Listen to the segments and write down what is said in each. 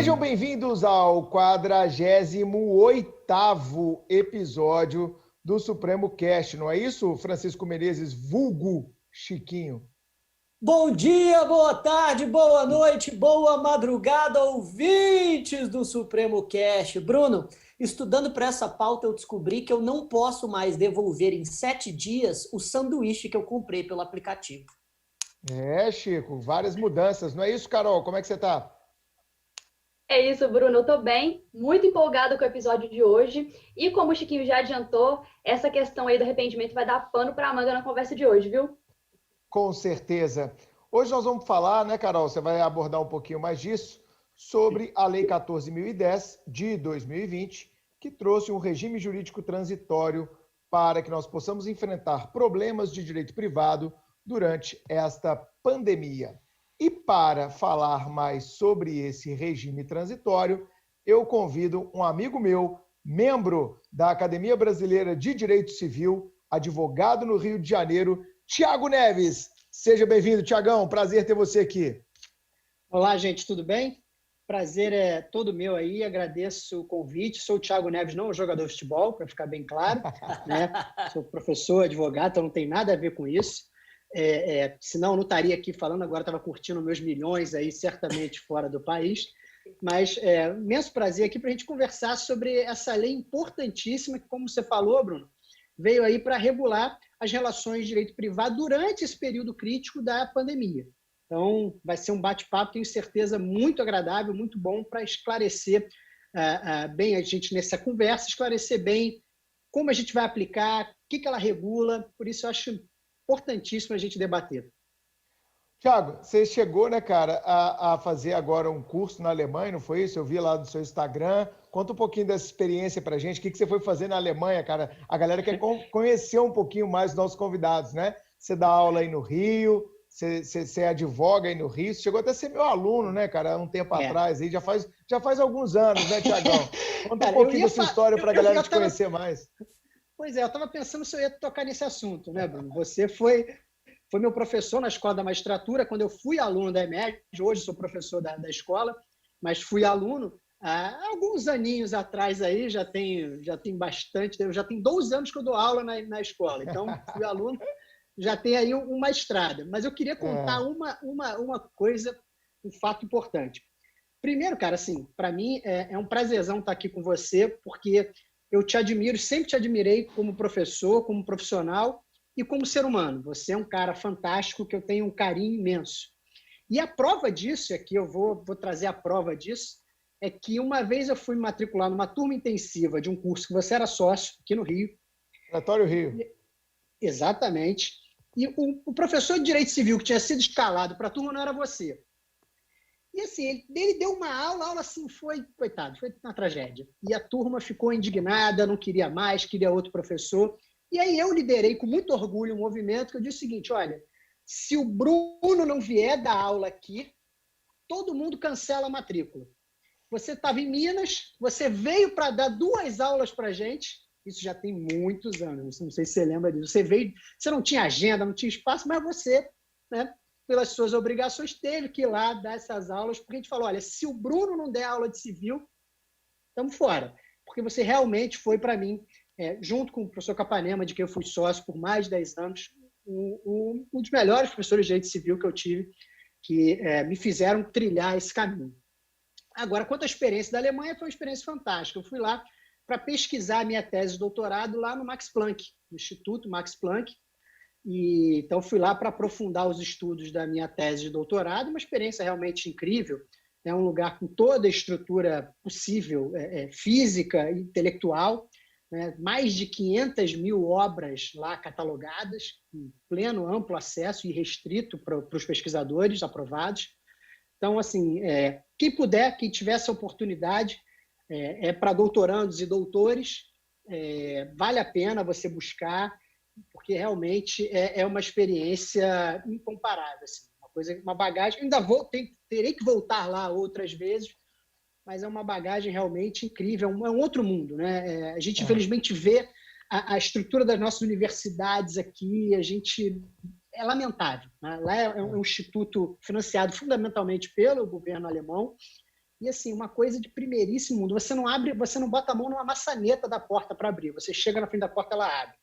Sejam bem-vindos ao 48º episódio do Supremo Cast, não é isso, Francisco Menezes, vulgo Chiquinho? Bom dia, boa tarde, boa noite, boa madrugada, ouvintes do Supremo Cast. Bruno, estudando para essa pauta, eu descobri que eu não posso mais devolver em 7 dias o sanduíche que eu comprei pelo aplicativo. Chico, várias mudanças, não é isso, Carol? Como é que você tá? É isso, Bruno. Eu tô bem, muito empolgado com o episódio de hoje. E como o Chiquinho já adiantou, essa questão aí do arrependimento vai dar pano pra manga na conversa de hoje, viu? Com certeza. Hoje nós vamos falar, né, Carol? Você vai abordar um pouquinho mais disso, sobre a Lei 14.010 de 2020, que trouxe um regime jurídico transitório para que nós possamos enfrentar problemas de direito privado durante esta pandemia. E para falar mais sobre esse regime transitório, eu convido um amigo meu, membro da Academia Brasileira de Direito Civil, advogado no Rio de Janeiro, Tiago Neves. Seja bem-vindo, Tiagão. Prazer ter você aqui. Olá, gente, tudo bem? Prazer é todo meu aí, agradeço o convite. Sou o Tiago Neves, não jogador de futebol, para ficar bem claro, né? Sou professor, advogado, então não tem nada a ver com isso. Senão eu não estaria aqui falando, agora estava curtindo meus milhões aí, certamente fora do país. Mas imenso prazer aqui para a gente conversar sobre essa lei importantíssima que, como você falou, Bruno, veio aí para regular as relações de direito privado durante esse período crítico da pandemia. Então, vai ser um bate-papo, tenho certeza, muito agradável, muito bom para esclarecer bem a gente nessa conversa, esclarecer bem como a gente vai aplicar, o que ela regula. Por isso, eu acho importantíssimo a gente debater. Tiago, você chegou, né, cara, a fazer agora um curso na Alemanha, não foi isso? Eu vi lá no seu Instagram. Conta um pouquinho dessa experiência pra gente. O que você foi fazer na Alemanha, cara? A galera quer conhecer um pouquinho mais os nossos convidados, né? Você dá aula aí no Rio, você advoga aí no Rio. Você chegou até a ser meu aluno, né, cara, um tempo atrás. Aí já faz alguns anos, né, Tiagão? Conta um pouquinho dessa história pra galera te conhecer mais. Pois é, eu estava pensando se eu ia tocar nesse assunto, né, Bruno? Você foi meu professor na escola da magistratura, quando eu fui aluno da EMEG, hoje sou professor da escola, mas fui aluno há alguns aninhos atrás aí, já tem bastante, já tem 12 anos que eu dou aula na escola, então fui aluno, já tem aí uma estrada. Mas eu queria contar uma coisa, um fato importante. Primeiro, cara, assim, para mim é um prazerzão estar aqui com você, porque eu te admiro, sempre te admirei como professor, como profissional, e como ser humano. Você é um cara fantástico, que eu tenho um carinho imenso. E a prova disso, aqui eu vou trazer a prova disso, é que uma vez eu fui me matricular numa turma intensiva de um curso que você era sócio, aqui no Rio. Laboratório Rio. Exatamente. E o professor de Direito Civil que tinha sido escalado para a turma não era você. E assim, ele deu uma aula, a aula assim foi, coitado, foi uma tragédia. E a turma ficou indignada, não queria mais, queria outro professor. E aí eu liderei com muito orgulho um movimento que eu disse o seguinte, olha, se o Bruno não vier dar aula aqui, todo mundo cancela a matrícula. Você estava em Minas, você veio para dar 2 aulas para a gente, isso já tem muitos anos, não sei se você lembra disso, você veio, você não tinha agenda, não tinha espaço, mas você, né, pelas suas obrigações, teve que ir lá dar essas aulas, porque a gente falou, olha, se o Bruno não der aula de civil, estamos fora, porque você realmente foi para mim, junto com o professor Capanema, de quem eu fui sócio por mais de 10 anos, um dos melhores professores de direito civil que eu tive, que me fizeram trilhar esse caminho. Agora, quanto à experiência da Alemanha, foi uma experiência fantástica. Eu fui lá para pesquisar a minha tese de doutorado lá no Max Planck, no Instituto Max Planck. Então, fui lá para aprofundar os estudos da minha tese de doutorado, uma experiência realmente incrível. É um lugar com toda a estrutura possível, física e intelectual, né? Mais de 500 mil obras lá catalogadas, em pleno, amplo acesso e restrito para os pesquisadores aprovados. Então, assim, quem puder, quem tiver essa oportunidade, para doutorandos e doutores, vale a pena você buscar, porque realmente é uma experiência incomparável, assim, uma bagagem. Ainda terei que voltar lá outras vezes, mas é uma bagagem realmente incrível, é um outro mundo, né? A gente, infelizmente, vê a estrutura das nossas universidades aqui, é lamentável, né? Lá é um instituto financiado fundamentalmente pelo governo alemão, E assim, uma coisa de primeiríssimo mundo. Você não bota a mão numa maçaneta da porta para abrir. Você chega na frente da porta, ela abre.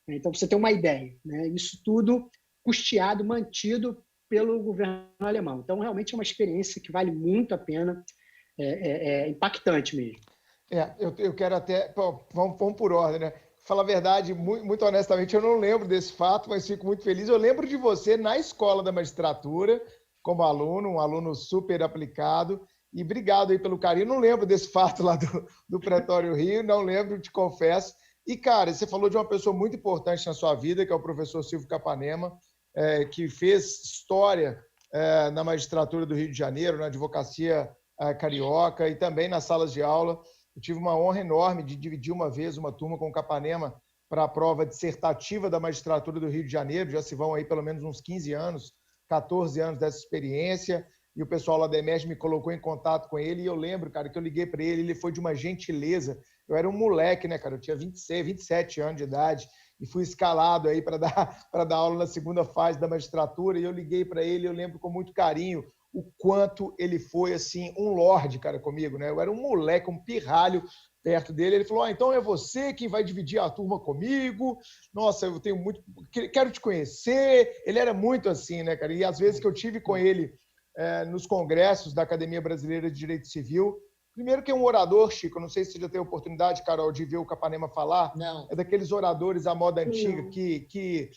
Então, você tem uma ideia, né? Isso tudo custeado, mantido pelo governo alemão. Então, realmente é uma experiência que vale muito a pena, é impactante mesmo. Eu quero até... Bom, vamos por ordem, né? Falar a verdade, muito honestamente, eu não lembro desse fato, mas fico muito feliz. Eu lembro de você na escola da magistratura, como aluno, um aluno super aplicado, e obrigado aí pelo carinho. Não lembro desse fato lá do Pretório Rio, não lembro, te confesso. E, cara, você falou de uma pessoa muito importante na sua vida, que é o professor Silvio Capanema, que fez história na magistratura do Rio de Janeiro, na advocacia carioca e também nas salas de aula. Eu tive uma honra enorme de dividir uma vez uma turma com o Capanema para a prova dissertativa da magistratura do Rio de Janeiro. Já se vão aí pelo menos uns 15 anos, 14 anos dessa experiência. E o pessoal lá da EMERGE me colocou em contato com ele. E eu lembro, cara, que eu liguei para ele, ele foi de uma gentileza. Eu era um moleque, né, cara? Eu tinha 26, 27 anos de idade e fui escalado aí para dar aula na segunda fase da magistratura. E eu liguei para ele, eu lembro com muito carinho o quanto ele foi, assim, um lorde, cara, comigo, né? Eu era um moleque, um pirralho perto dele. Ele falou, então é você quem vai dividir a turma comigo? Nossa, eu tenho muito... Quero te conhecer. Ele era muito assim, né, cara? E às vezes que eu tive com ele nos congressos da Academia Brasileira de Direito Civil, primeiro que é um orador, Chico, eu não sei se você já teve a oportunidade, Carol, de ver o Capanema falar. Não. É daqueles oradores à moda antiga que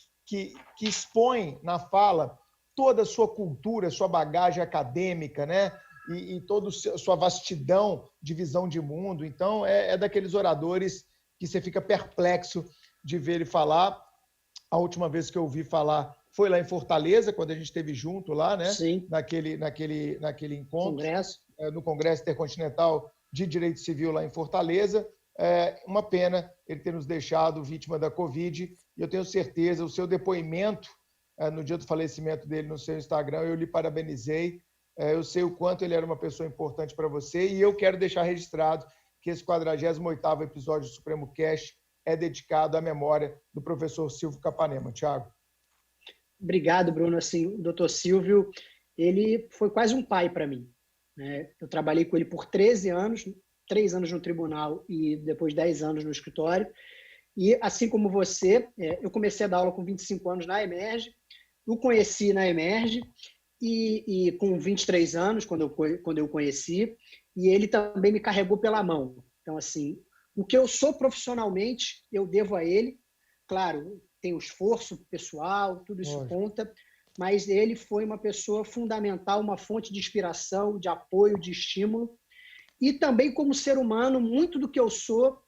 expõem na fala toda a sua cultura, sua bagagem acadêmica, né? E toda a sua vastidão de visão de mundo. Então, é daqueles oradores que você fica perplexo de ver ele falar. A última vez que eu ouvi falar foi lá em Fortaleza, quando a gente esteve junto lá, né? Sim. Naquele encontro. Congresso. No Congresso Intercontinental de Direito Civil lá em Fortaleza. Uma pena ele ter nos deixado vítima da Covid. E eu tenho certeza, o seu depoimento no dia do falecimento dele no seu Instagram, eu lhe parabenizei. Eu sei o quanto ele era uma pessoa importante para você e eu quero deixar registrado que esse 48º episódio do Supremo Cast é dedicado à memória do professor Silvio Capanema. Tiago. Obrigado, Bruno. Assim, o doutor Silvio, ele foi quase um pai para mim, né? Eu trabalhei com ele por 13 anos, 3 anos no tribunal e depois 10 anos no escritório. E, assim como você, eu comecei a dar aula com 25 anos na EMERGE, o conheci na EMERGE e com 23 anos, quando eu conheci, e ele também me carregou pela mão. Então, assim, o que eu sou profissionalmente, eu devo a ele. Claro, tem o esforço pessoal, tudo isso conta, mas ele foi uma pessoa fundamental, uma fonte de inspiração, de apoio, de estímulo. E também, como ser humano, muito do que eu sou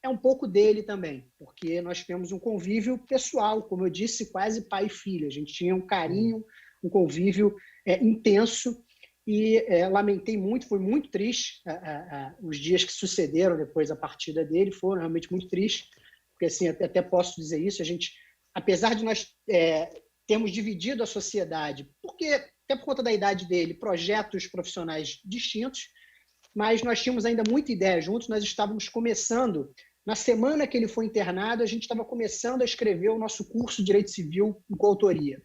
é um pouco dele também, porque nós tivemos um convívio pessoal, como eu disse, quase pai e filho. A gente tinha um carinho, um convívio intenso e lamentei muito, foi muito triste. Os dias que sucederam depois da partida dele foram realmente muito tristes, porque assim, até posso dizer isso, a gente, apesar de nós termos dividido a sociedade, até por conta da idade dele, projetos profissionais distintos, mas nós tínhamos ainda muita ideia juntos, nós estávamos começando, na semana que ele foi internado, a gente estava começando a escrever o nosso curso de Direito Civil em coautoria.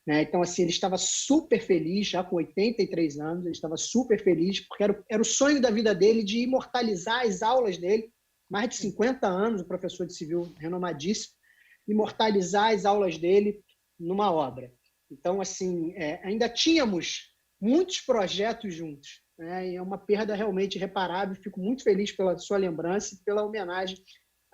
Então, assim, ele estava super feliz, já com 83 anos, ele estava super feliz, porque era o sonho da vida dele de imortalizar as aulas dele, mais de 50 anos, o professor de civil renomadíssimo, imortalizar as aulas dele numa obra. Então, assim, ainda tínhamos muitos projetos juntos, né? E é uma perda realmente irreparável. Fico muito feliz pela sua lembrança e pela homenagem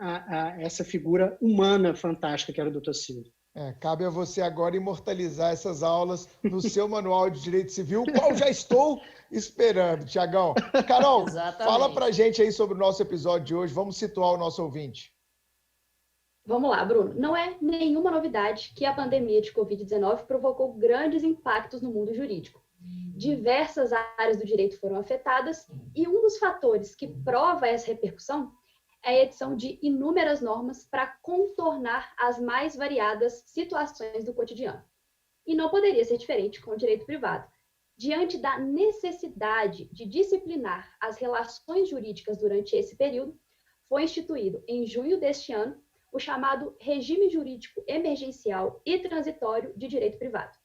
a essa figura humana fantástica que era o Dr. Silvio. Cabe a você agora imortalizar essas aulas no seu manual de Direito Civil, o qual já estou esperando, Tiagão. Carol, fala pra gente aí sobre o nosso episódio de hoje. Vamos situar o nosso ouvinte. Vamos lá, Bruno. Não é nenhuma novidade que a pandemia de Covid-19 provocou grandes impactos no mundo jurídico. Diversas áreas do direito foram afetadas e um dos fatores que prova essa repercussão é a edição de inúmeras normas para contornar as mais variadas situações do cotidiano. E não poderia ser diferente com o direito privado. Diante da necessidade de disciplinar as relações jurídicas durante esse período, foi instituído, em junho deste ano, o chamado Regime Jurídico Emergencial e Transitório de Direito Privado,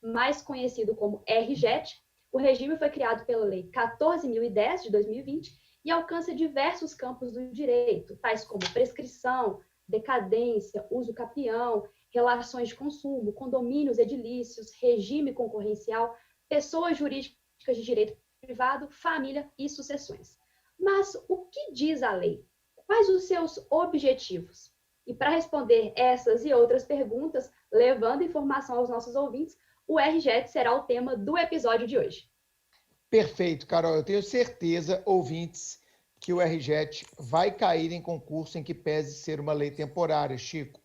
mais conhecido como RJET, O regime foi criado pela Lei 14.010, de 2020, e alcança diversos campos do direito, tais como prescrição, decadência, uso capião, relações de consumo, condomínios edilícios, regime concorrencial, pessoas jurídicas de direito privado, família e sucessões. Mas o que diz a lei? Quais os seus objetivos? E para responder essas e outras perguntas, levando informação aos nossos ouvintes, o RJET será o tema do episódio de hoje. Perfeito, Carol. Eu tenho certeza, ouvintes, que o RJET vai cair em concurso em que pese ser uma lei temporária, Chico.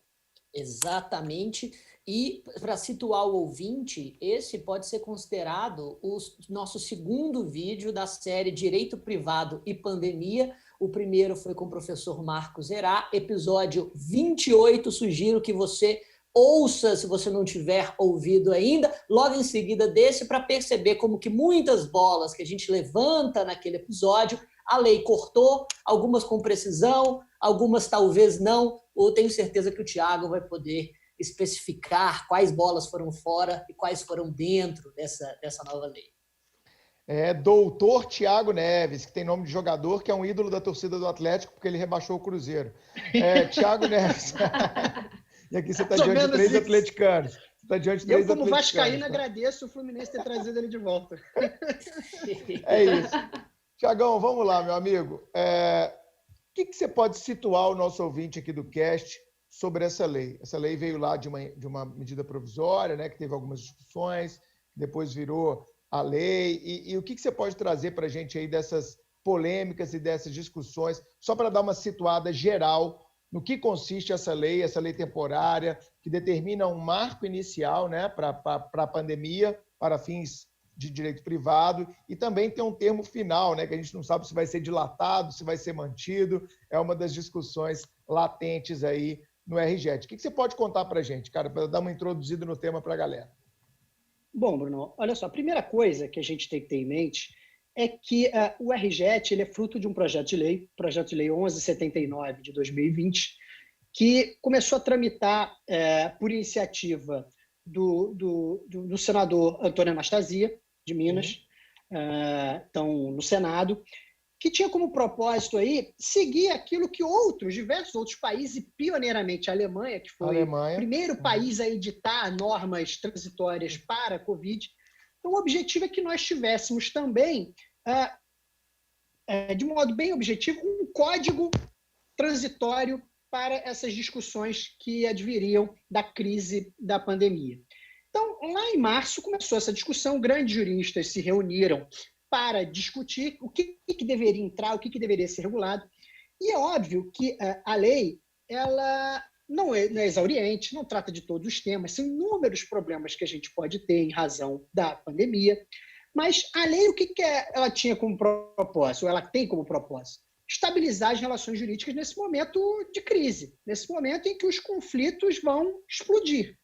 Exatamente. E para situar o ouvinte, esse pode ser considerado o nosso segundo vídeo da série Direito Privado e Pandemia. O primeiro foi com o professor Marcos Herá, episódio 28. Sugiro que você ouça, se você não tiver ouvido ainda, logo em seguida desse, para perceber como que muitas bolas que a gente levanta naquele episódio, a lei cortou, algumas com precisão, algumas talvez não. Eu tenho certeza que o Thiago vai poder especificar quais bolas foram fora e quais foram dentro dessa nova lei. Doutor Thiago Neves, que tem nome de jogador, que é um ídolo da torcida do Atlético, porque ele rebaixou o Cruzeiro. Thiago Neves. E aqui você está diante de três atleticanos. Eu, como vascaíno, agradeço o Fluminense ter trazido ele de volta. É isso. Thiagão, vamos lá, meu amigo. O que você pode situar o nosso ouvinte aqui do cast sobre essa lei? Essa lei veio lá de uma medida provisória, né, que teve algumas discussões, depois virou a lei. E o que você pode trazer para a gente aí dessas polêmicas e dessas discussões, só para dar uma situada geral no que consiste essa lei temporária, que determina um marco inicial, né, para a pandemia, para fins de direito privado, e também tem um termo final, né, que a gente não sabe se vai ser dilatado, se vai ser mantido. É uma das discussões latentes aí no RJET. O que você pode contar para a gente, cara, para dar uma introduzida no tema para a galera? Bom, Bruno, olha só, a primeira coisa que a gente tem que ter em mente é que o RJET ele é fruto de um projeto de lei 1179 de 2020, que começou a tramitar por iniciativa do senador Antônio Anastasia, de Minas, então, no Senado, que tinha como propósito aí seguir aquilo que diversos outros países, e pioneiramente a Alemanha, que foi o primeiro país a editar normas transitórias para a Covid. Então, o objetivo é que nós tivéssemos também, de modo bem objetivo, um código transitório para essas discussões que adviriam da crise da pandemia. Então, lá em março, começou essa discussão, grandes juristas se reuniram para discutir o que deveria entrar, o que deveria ser regulado. E é óbvio que a lei ela não é exauriente, não trata de todos os temas, são inúmeros problemas que a gente pode ter em razão da pandemia, mas a lei, o que ela tinha como propósito, ou ela tem como propósito? Estabilizar as relações jurídicas nesse momento de crise, nesse momento em que os conflitos vão explodir.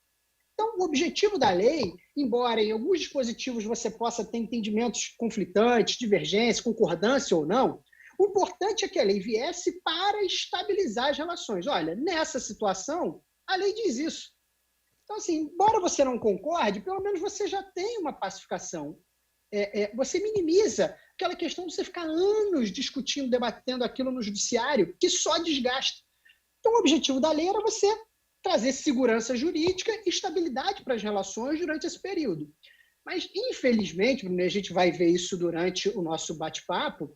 Então, o objetivo da lei, embora em alguns dispositivos você possa ter entendimentos conflitantes, divergência, concordância ou não, o importante é que a lei viesse para estabilizar as relações. Olha, nessa situação, a lei diz isso. Então, assim, embora você não concorde, pelo menos você já tem uma pacificação. Você minimiza aquela questão de você ficar anos discutindo, debatendo aquilo no judiciário, que só desgasta. Então, o objetivo da lei era você trazer segurança jurídica e estabilidade para as relações durante esse período. Mas, infelizmente, a gente vai ver isso durante o nosso bate-papo,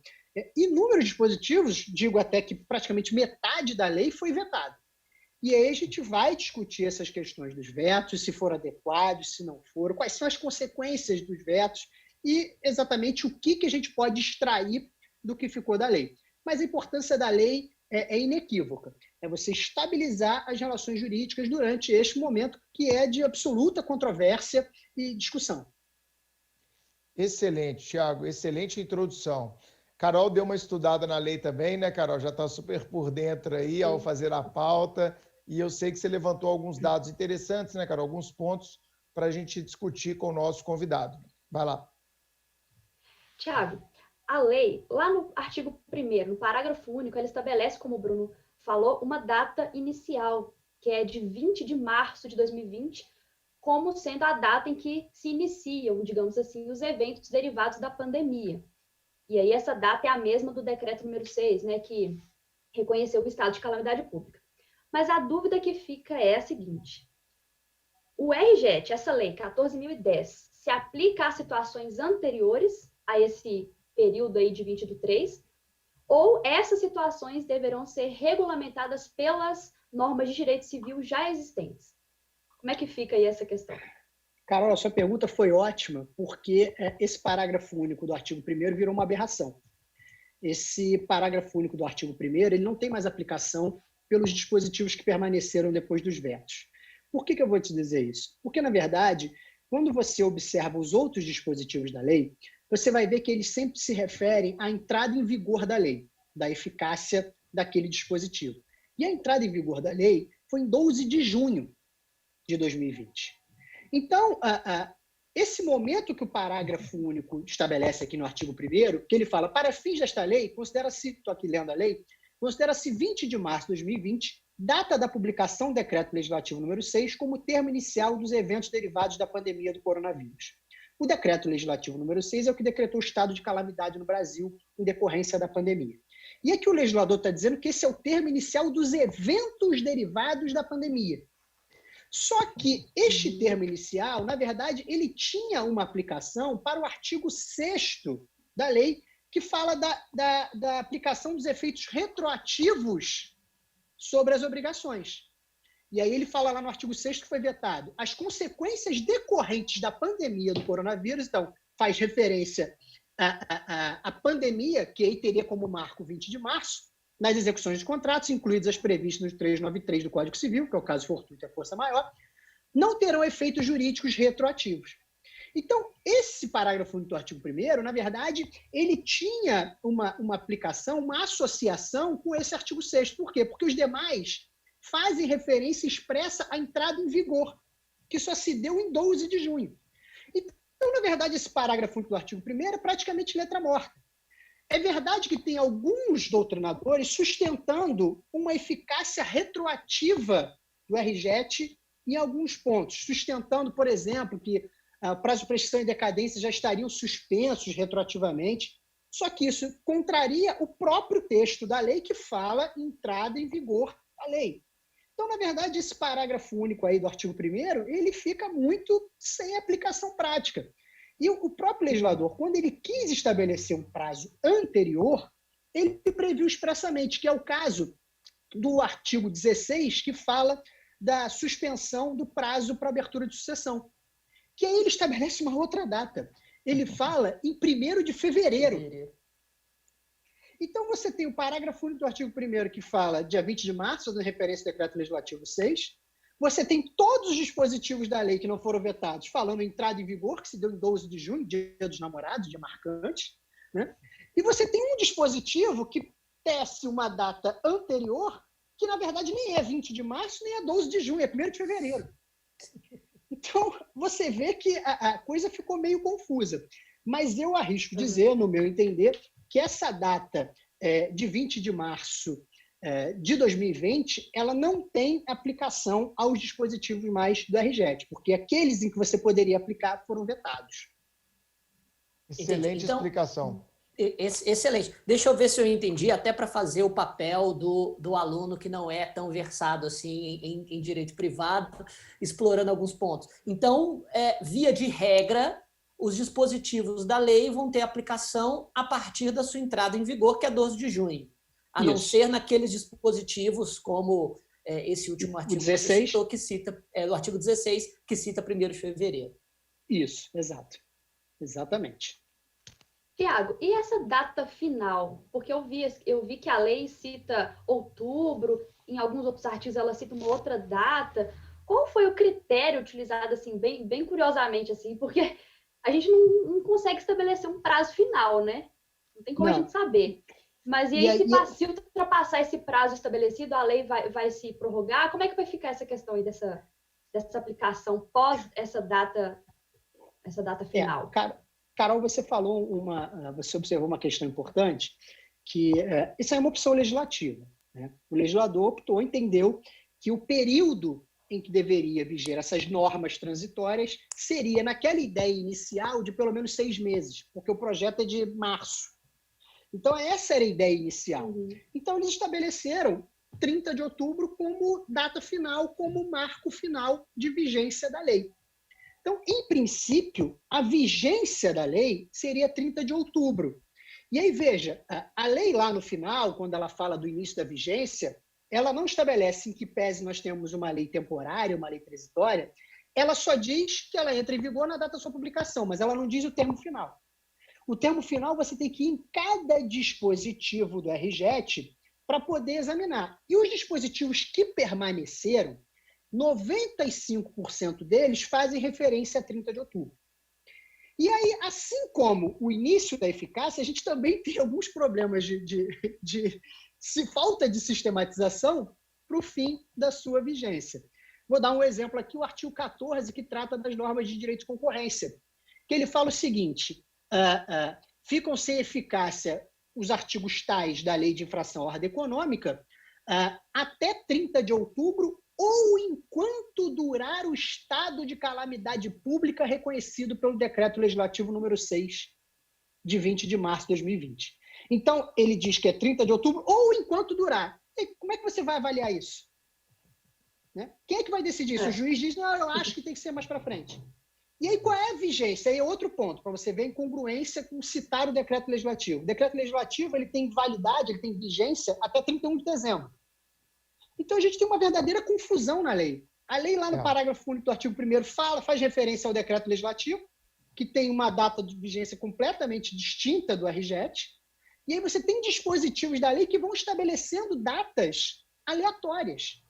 inúmeros dispositivos, digo até que praticamente metade da lei foi vetada. E aí a gente vai discutir essas questões dos vetos, se foram adequados, se não foram, quais são as consequências dos vetos e exatamente o que a gente pode extrair do que ficou da lei. Mas a importância da lei é inequívoca. É você estabilizar as relações jurídicas durante este momento que é de absoluta controvérsia e discussão. Excelente, Thiago. Excelente introdução. Carol deu uma estudada na lei também, né, Carol? Já está super por dentro aí ao fazer a pauta. E eu sei que você levantou alguns dados interessantes, né, Carol? Alguns pontos para a gente discutir com o nosso convidado. Vai lá. Thiago, a lei, lá no artigo 1º, no parágrafo único, ela estabelece, como o Bruno falou, uma data inicial, que é de 20 de março de 2020, como sendo a data em que se iniciam, digamos assim, os eventos derivados da pandemia. E aí essa data é a mesma do decreto número 6, né, que reconheceu o estado de calamidade pública. Mas a dúvida que fica é a seguinte: o RJET, essa lei 14.010, se aplica às situações anteriores a esse período aí de 20 do 3, ou essas situações deverão ser regulamentadas pelas normas de direito civil já existentes? Como é que fica aí essa questão? Carol, a sua pergunta foi ótima, porque esse parágrafo único do artigo 1º virou uma aberração. Esse parágrafo único do artigo 1º, ele não tem mais aplicação pelos dispositivos que permaneceram depois dos vetos. Por que eu vou te dizer isso? Porque, na verdade, quando você observa os outros dispositivos da lei, você vai ver que eles sempre se referem à entrada em vigor da lei, da eficácia daquele dispositivo. E a entrada em vigor da lei foi em 12 de junho de 2020. Então, esse momento que o parágrafo único estabelece aqui no artigo 1º, que ele fala, para fins desta lei, considera-se, estou aqui lendo a lei, considera-se 20 de março de 2020, data da publicação do Decreto Legislativo número 6, como termo inicial dos eventos derivados da pandemia do coronavírus. O Decreto Legislativo número 6 é o que decretou o estado de calamidade no Brasil em decorrência da pandemia. E aqui o legislador está dizendo que esse é o termo inicial dos eventos derivados da pandemia. Só que este termo inicial, na verdade, ele tinha uma aplicação para o artigo 6º da lei, que fala da aplicação dos efeitos retroativos sobre as obrigações. E aí ele fala lá no artigo 6º que foi vetado. As consequências decorrentes da pandemia do coronavírus, então, faz referência à pandemia, que aí teria como marco 20 de março, nas execuções de contratos, incluídas as previstas no 393 do Código Civil, que é o caso fortuito e a força maior, não terão efeitos jurídicos retroativos. Então, esse parágrafo único do artigo 1º, na verdade, ele tinha uma aplicação, uma associação com esse artigo 6º. Por quê? Porque os demais fazem referência expressa à entrada em vigor, que só se deu em 12 de junho. Então, na verdade, esse parágrafo único do artigo 1º é praticamente letra morta. É verdade que tem alguns doutrinadores sustentando uma eficácia retroativa do RJET em alguns pontos, sustentando, por exemplo, que o prazo de prescrição e decadência já estariam suspensos retroativamente, só que isso contraria o próprio texto da lei que fala em entrada em vigor da lei. Então, na verdade, esse parágrafo único aí do artigo 1º, ele fica muito sem aplicação prática. E o próprio legislador, quando ele quis estabelecer um prazo anterior, ele previu expressamente, que é o caso do artigo 16, que fala da suspensão do prazo para abertura de sucessão. Que aí ele estabelece uma outra data. Ele fala em 1º de fevereiro. Então, você tem o parágrafo único do artigo 1º que fala dia 20 de março, fazendo referência ao Decreto Legislativo 6. Você tem todos os dispositivos da lei que não foram vetados, falando em entrada em vigor, que se deu em 12 de junho, dia dos namorados, dia marcante. Né? E você tem um dispositivo que tece uma data anterior, que na verdade nem é 20 de março, nem é 12 de junho, é 1º de fevereiro. Então, você vê que a coisa ficou meio confusa. Mas eu arrisco dizer, no meu entender, que essa data de 20 de março de 2020, ela não tem aplicação aos dispositivos mais do RJET, porque aqueles em que você poderia aplicar foram vetados. Excelente então, explicação. Excelente. Deixa eu ver se eu entendi, até para fazer o papel do aluno que não é tão versado assim em direito privado, explorando alguns pontos. Então, via de regra, os dispositivos da lei vão ter aplicação a partir da sua entrada em vigor, que é 12 de junho. A não ser naqueles dispositivos como esse último artigo 16. Que cita, do artigo 16, que cita 1º de fevereiro. Isso, exato. Exatamente. Tiago, e essa data final? Porque eu vi que a lei cita outubro, em alguns outros artigos ela cita uma outra data. Qual foi o critério utilizado, assim, bem curiosamente, assim? Porque a gente não consegue estabelecer um prazo final, né? Não tem como a gente saber. Mas e aí, se ultrapassar esse prazo estabelecido, a lei vai se prorrogar? Como é que vai ficar essa questão aí dessa aplicação pós essa data final? Carol, você você observou uma questão importante, que isso é uma opção legislativa. Né? O legislador entendeu que o período em que deveria viger essas normas transitórias seria naquela ideia inicial de pelo menos 6 meses, porque o projeto é de março. Então, essa era a ideia inicial. Então, eles estabeleceram 30 de outubro como data final, como marco final de vigência da lei. Então, em princípio, a vigência da lei seria 30 de outubro. E aí, veja, a lei lá no final, quando ela fala do início da vigência, ela não estabelece em que pese nós temos uma lei temporária, uma lei transitória, ela só diz que ela entra em vigor na data da sua publicação, mas ela não diz o termo final. O termo final você tem que ir em cada dispositivo do RJET para poder examinar. E os dispositivos que permaneceram, 95% deles fazem referência a 30 de outubro. E aí, assim como o início da eficácia, a gente também tem alguns problemas de falta de sistematização para o fim da sua vigência. Vou dar um exemplo aqui, o artigo 14, que trata das normas de direito de concorrência, que ele fala o seguinte, ficam sem eficácia os artigos tais da Lei de Infração à Ordem Econômica até 30 de outubro ou enquanto durar o estado de calamidade pública reconhecido pelo Decreto Legislativo número 6, de 20 de março de 2020. Então, ele diz que é 30 de outubro ou enquanto durar. E como é que você vai avaliar isso? Né? Quem é que vai decidir isso? O juiz diz, não, eu acho que tem que ser mais para frente. E aí, qual é a vigência? Aí é outro ponto, para você ver a incongruência com citar o decreto legislativo. O decreto legislativo ele tem validade, ele tem vigência até 31 de dezembro. Então, a gente tem uma verdadeira confusão na lei. A lei, lá no parágrafo único do artigo 1º, faz referência ao decreto legislativo, que tem uma data de vigência completamente distinta do RJET, e aí você tem dispositivos da lei que vão estabelecendo datas aleatórias.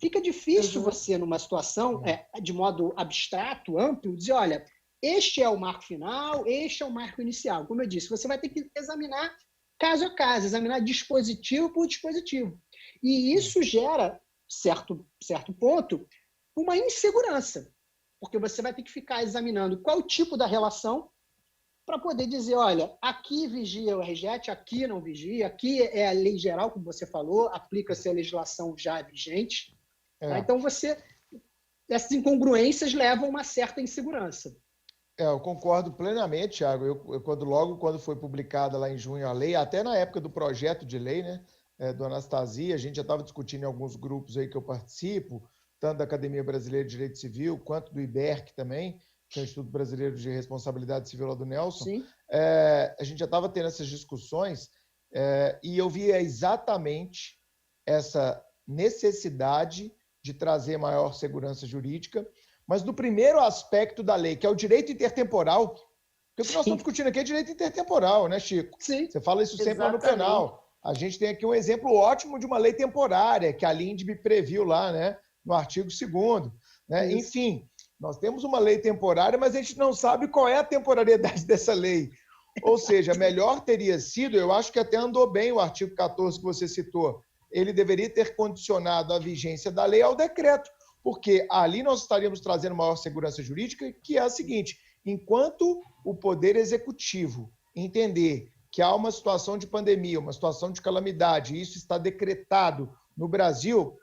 Fica difícil você, numa situação de modo abstrato, amplo, dizer, olha, este é o marco final, este é o marco inicial. Como eu disse, você vai ter que examinar caso a caso, examinar dispositivo por dispositivo. E isso gera, certo ponto, uma insegurança, porque você vai ter que ficar examinando qual o tipo da relação para poder dizer, olha, aqui vigia o RJET, aqui não vigia, aqui é a lei geral, como você falou, aplica-se a legislação já vigente. Tá? Então, essas incongruências levam a uma certa insegurança. Eu concordo plenamente, Thiago. Quando foi publicada lá em junho a lei, até na época do projeto de lei, né, do Anastasia, a gente já estava discutindo em alguns grupos aí que eu participo, tanto da Academia Brasileira de Direito Civil, quanto do IBERC também, que é o Instituto Brasileiro de Responsabilidade Civil lá do Nelson. A gente já estava tendo essas discussões e eu via exatamente essa necessidade de trazer maior segurança jurídica, mas no primeiro aspecto da lei, que é o direito intertemporal, porque o que nós estamos discutindo aqui é direito intertemporal, né, Chico? Sim. Você fala isso sempre lá no penal. A gente tem aqui um exemplo ótimo de uma lei temporária, que a LINDB previu lá, né, no artigo 2º. Né? Enfim, nós temos uma lei temporária, mas a gente não sabe qual é a temporariedade dessa lei. Ou seja, melhor teria sido, eu acho que até andou bem o artigo 14 que você citou, ele deveria ter condicionado a vigência da lei ao decreto, porque ali nós estaríamos trazendo maior segurança jurídica, que é a seguinte, enquanto o Poder Executivo entender que há uma situação de pandemia, uma situação de calamidade, e isso está decretado no Brasil,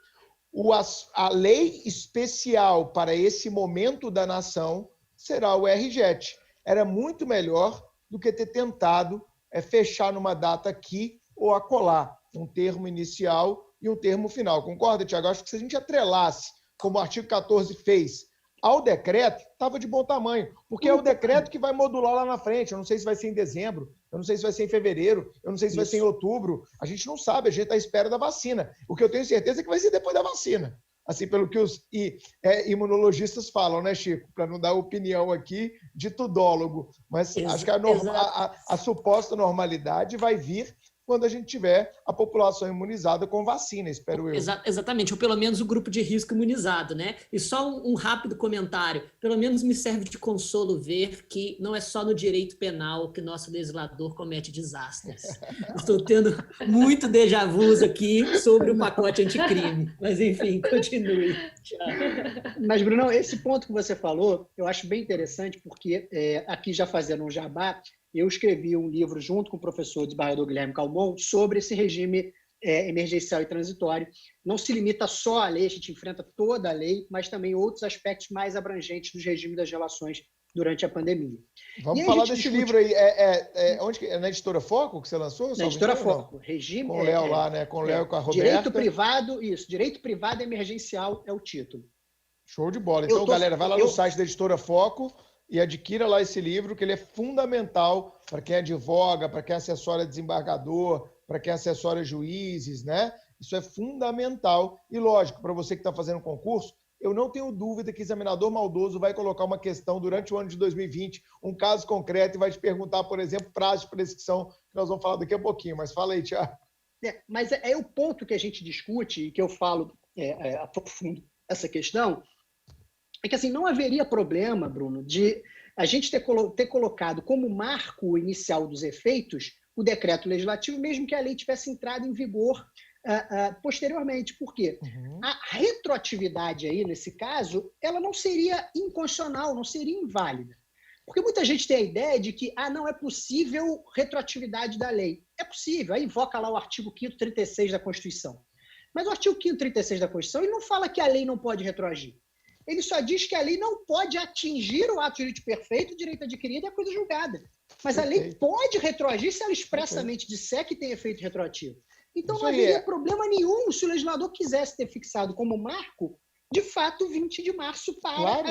a lei especial para esse momento da nação será o RJET. Era muito melhor do que ter tentado fechar numa data aqui ou acolá, um termo inicial e um termo final. Concorda, Tiago? Acho que se a gente atrelasse, como o artigo 14 fez, ao decreto, estava de bom tamanho, porque é o decreto que vai modular lá na frente. Eu não sei se vai ser em dezembro, eu não sei se vai ser em fevereiro, eu não sei se vai ser em outubro. A gente não sabe, a gente está à espera da vacina. O que eu tenho certeza é que vai ser depois da vacina. Assim, pelo que os imunologistas falam, né, Chico? Para não dar opinião aqui de tudólogo. Mas acho que a suposta normalidade vai vir quando a gente tiver a população imunizada com vacina, espero eu. Exatamente, ou pelo menos o grupo de risco imunizado, né? E só um rápido comentário, pelo menos me serve de consolo ver que não é só no direito penal que nosso legislador comete desastres. Estou tendo muito déjà vu aqui sobre o pacote anticrime, mas enfim, continue. Mas, Brunão, esse ponto que você falou, eu acho bem interessante, porque aqui já fazendo um jabá, eu escrevi um livro junto com o professor desembargador Guilherme Calmon sobre esse regime emergencial e transitório. Não se limita só à lei, a gente enfrenta toda a lei, mas também outros aspectos mais abrangentes dos regimes das relações durante a pandemia. Vamos falar desse livro aí. Onde que é? Na Editora Foco que você lançou? Na Editora Foco. Regime, com o Léo lá, né? Com o Léo e com a Roberta. Direito privado, isso. Direito privado emergencial é o título. Show de bola. Então, galera, vai lá no site da Editora Foco e adquira lá esse livro, que ele é fundamental para quem advoga, para quem assessora desembargador, para quem assessora juízes, né? Isso é fundamental. E, lógico, para você que está fazendo concurso, eu não tenho dúvida que examinador maldoso vai colocar uma questão durante o ano de 2020, um caso concreto, e vai te perguntar, por exemplo, prazo de prescrição, que nós vamos falar daqui a pouquinho. Mas fala aí, Thiago. Mas é o ponto que a gente discute e que eu falo, aprofundo essa questão, é que assim, não haveria problema, Bruno, de a gente ter colocado como marco inicial dos efeitos o decreto legislativo, mesmo que a lei tivesse entrado em vigor posteriormente. Por quê? A retroatividade aí, nesse caso, ela não seria inconstitucional, não seria inválida. Porque muita gente tem a ideia de que não é possível retroatividade da lei. É possível, aí invoca lá o artigo 5º 36 da Constituição. Mas o artigo 5º 36 da Constituição ele não fala que a lei não pode retroagir. Ele só diz que a lei não pode atingir o ato jurídico perfeito, o direito adquirido e a coisa julgada. Mas a lei pode retroagir se ela expressamente disser que tem efeito retroativo. Então não haveria problema nenhum se o legislador quisesse ter fixado como marco, de fato, 20 de março para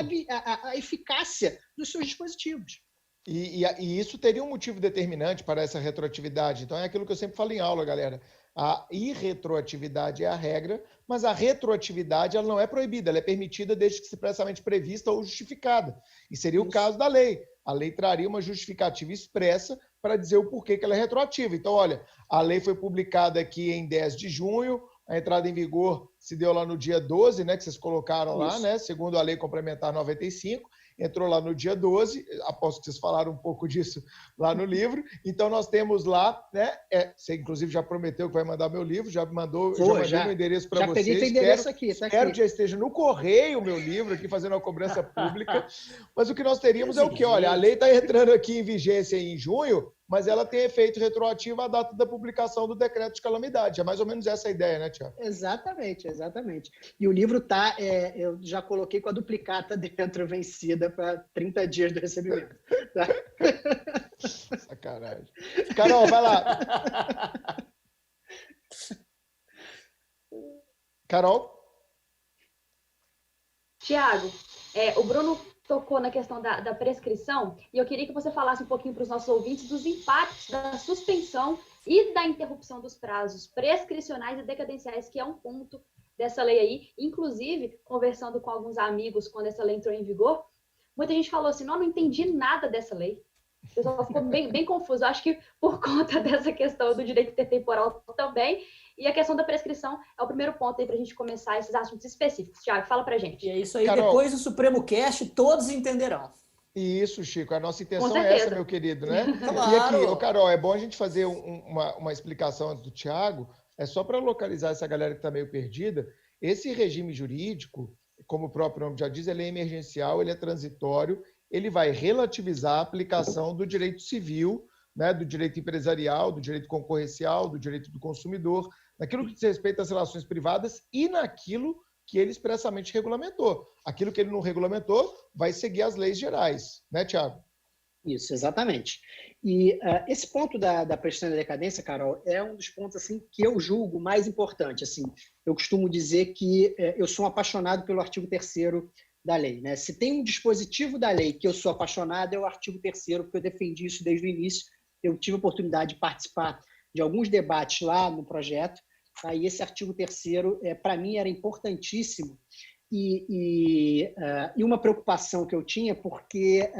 a eficácia dos seus dispositivos. E isso teria um motivo determinante para essa retroatividade. Então é aquilo que eu sempre falo em aula, galera. A irretroatividade é a regra, mas a retroatividade ela não é proibida, ela é permitida desde que expressamente prevista ou justificada. E seria o caso da lei. A lei traria uma justificativa expressa para dizer o porquê que ela é retroativa. Então, olha, a lei foi publicada aqui em 10 de junho, a entrada em vigor se deu lá no dia 12, né, que vocês colocaram lá, né, segundo a Lei Complementar 95, entrou lá no dia 12, aposto que vocês falaram um pouco disso lá no livro. Então, nós temos lá, né, você inclusive já prometeu que vai mandar meu livro, já mandou, já mandei meu endereço para vocês. Já peguei teu endereço aqui, tá Espero aqui. que já esteja no correio o meu livro aqui, fazendo uma cobrança pública. Mas o que nós teríamos é o quê? Olha, a lei está entrando aqui em vigência em junho, mas ela tem efeito retroativo à data da publicação do decreto de calamidade. É mais ou menos essa a ideia, né, Tiago? Exatamente, exatamente. E o livro tá, eu já coloquei com a duplicata dentro vencida para 30 dias do recebimento. Tá? Sacanagem. Carol, vai lá. Carol? Tiago, o Bruno tocou na questão da prescrição e eu queria que você falasse um pouquinho para os nossos ouvintes dos impactos da suspensão e da interrupção dos prazos prescricionais e decadenciais, que é um ponto dessa lei aí. Inclusive, conversando com alguns amigos quando essa lei entrou em vigor, muita gente falou assim, não entendi nada dessa lei. O pessoal ficou bem confuso. Eu acho que por conta dessa questão do direito intertemporal também, e a questão da prescrição é o primeiro ponto aí para a gente começar esses assuntos específicos. Tiago, fala para gente. E é isso aí, Carol, depois do Supremo Cast, todos entenderão. Isso, Chico, a nossa intenção é essa, meu querido, né? Claro. E aqui, Carol, é bom a gente fazer uma explicação antes do Tiago, é só para localizar essa galera que está meio perdida. Esse regime jurídico, como o próprio nome já diz, ele é emergencial, ele é transitório, ele vai relativizar a aplicação do direito civil, né, do direito empresarial, do direito concorrencial, do direito do consumidor, naquilo que diz respeito às relações privadas e naquilo que ele expressamente regulamentou. Aquilo que ele não regulamentou vai seguir as leis gerais, né, Tiago? Isso, exatamente. E esse ponto da prescrição da decadência, Carol, é um dos pontos assim, que eu julgo mais importante. Assim, eu costumo dizer que eu sou um apaixonado pelo artigo 3º da lei, né? Se tem um dispositivo da lei que eu sou apaixonado, é o artigo 3º, porque eu defendi isso desde o início. Eu tive a oportunidade de participar de alguns debates lá no projeto, e esse artigo 3º, para mim, era importantíssimo e uma preocupação que eu tinha, porque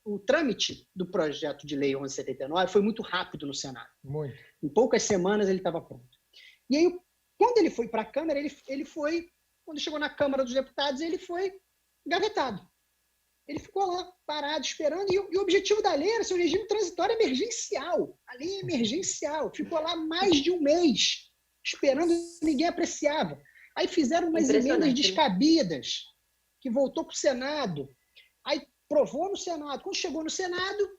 o trâmite do projeto de lei 1179 foi muito rápido no Senado. Muito. Em poucas semanas ele estava pronto. E aí, quando ele foi para a Câmara, quando chegou na Câmara dos Deputados, ele foi engavetado. Ele ficou lá, parado, esperando, e o objetivo da lei era ser um regime transitório emergencial. A lei é emergencial. Ficou lá mais de um mês, esperando, ninguém apreciava. Aí fizeram umas emendas descabidas, que voltou para o Senado. Aí provou no Senado. Quando chegou no Senado,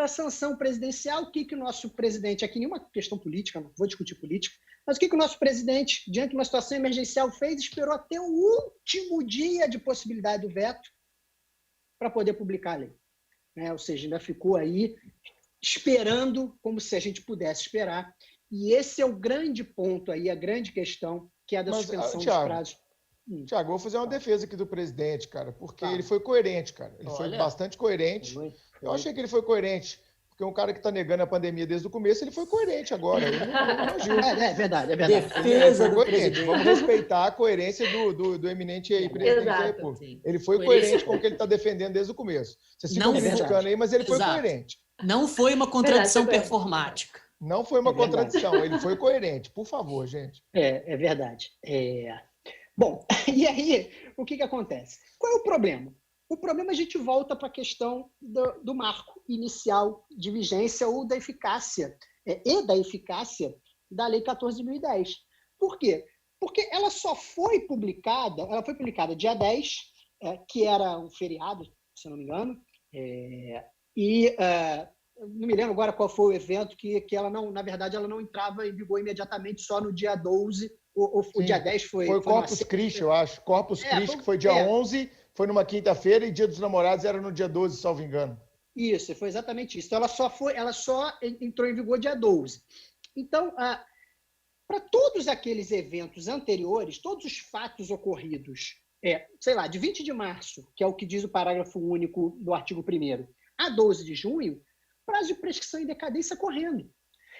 a sanção presidencial. O que o nosso presidente, aqui nenhuma questão política, não vou discutir política, mas o que o nosso presidente, diante de uma situação emergencial, fez? Esperou até o último dia de possibilidade do veto para poder publicar a lei. Ou seja, ainda ficou aí esperando como se a gente pudesse esperar. E esse é o grande ponto aí, a grande questão, que é a da suspensão dos prazos. Tiago, vou fazer uma defesa aqui do presidente, cara, porque ele foi coerente, cara. Ele foi bastante coerente. Eu achei que ele foi coerente, porque um cara que está negando a pandemia desde o começo, ele foi coerente agora. Ele não agiu. É verdade. Defesa do presidente. Vamos respeitar a coerência do eminente aí, presidente da República. Ele foi coerente com o que ele está defendendo desde o começo. Vocês ficam criticando aí, mas ele foi coerente. Não foi uma contradição performática. Não foi uma contradição, ele foi coerente. Por favor, gente. É verdade. Bom, e aí, o que acontece? Qual é o problema? O problema a gente volta para a questão do marco inicial de vigência ou da eficácia, da eficácia da Lei 14.010. Por quê? Porque ela foi publicada dia 10, que era um feriado, se não me engano, não me lembro agora qual foi o evento que ela não, na verdade, ela não entrava em vigor imediatamente só no dia 12, o dia 10 foi Corpus Christi, eu acho. Corpus Christi, que foi dia 11, foi numa quinta-feira, e Dia dos Namorados era no dia 12, salvo engano. Isso, foi exatamente isso. Então, ela só entrou em vigor dia 12. Então, para todos aqueles eventos anteriores, todos os fatos ocorridos, de 20 de março, que é o que diz o parágrafo único do artigo 1º, a 12 de junho, prazo de prescrição e decadência correndo.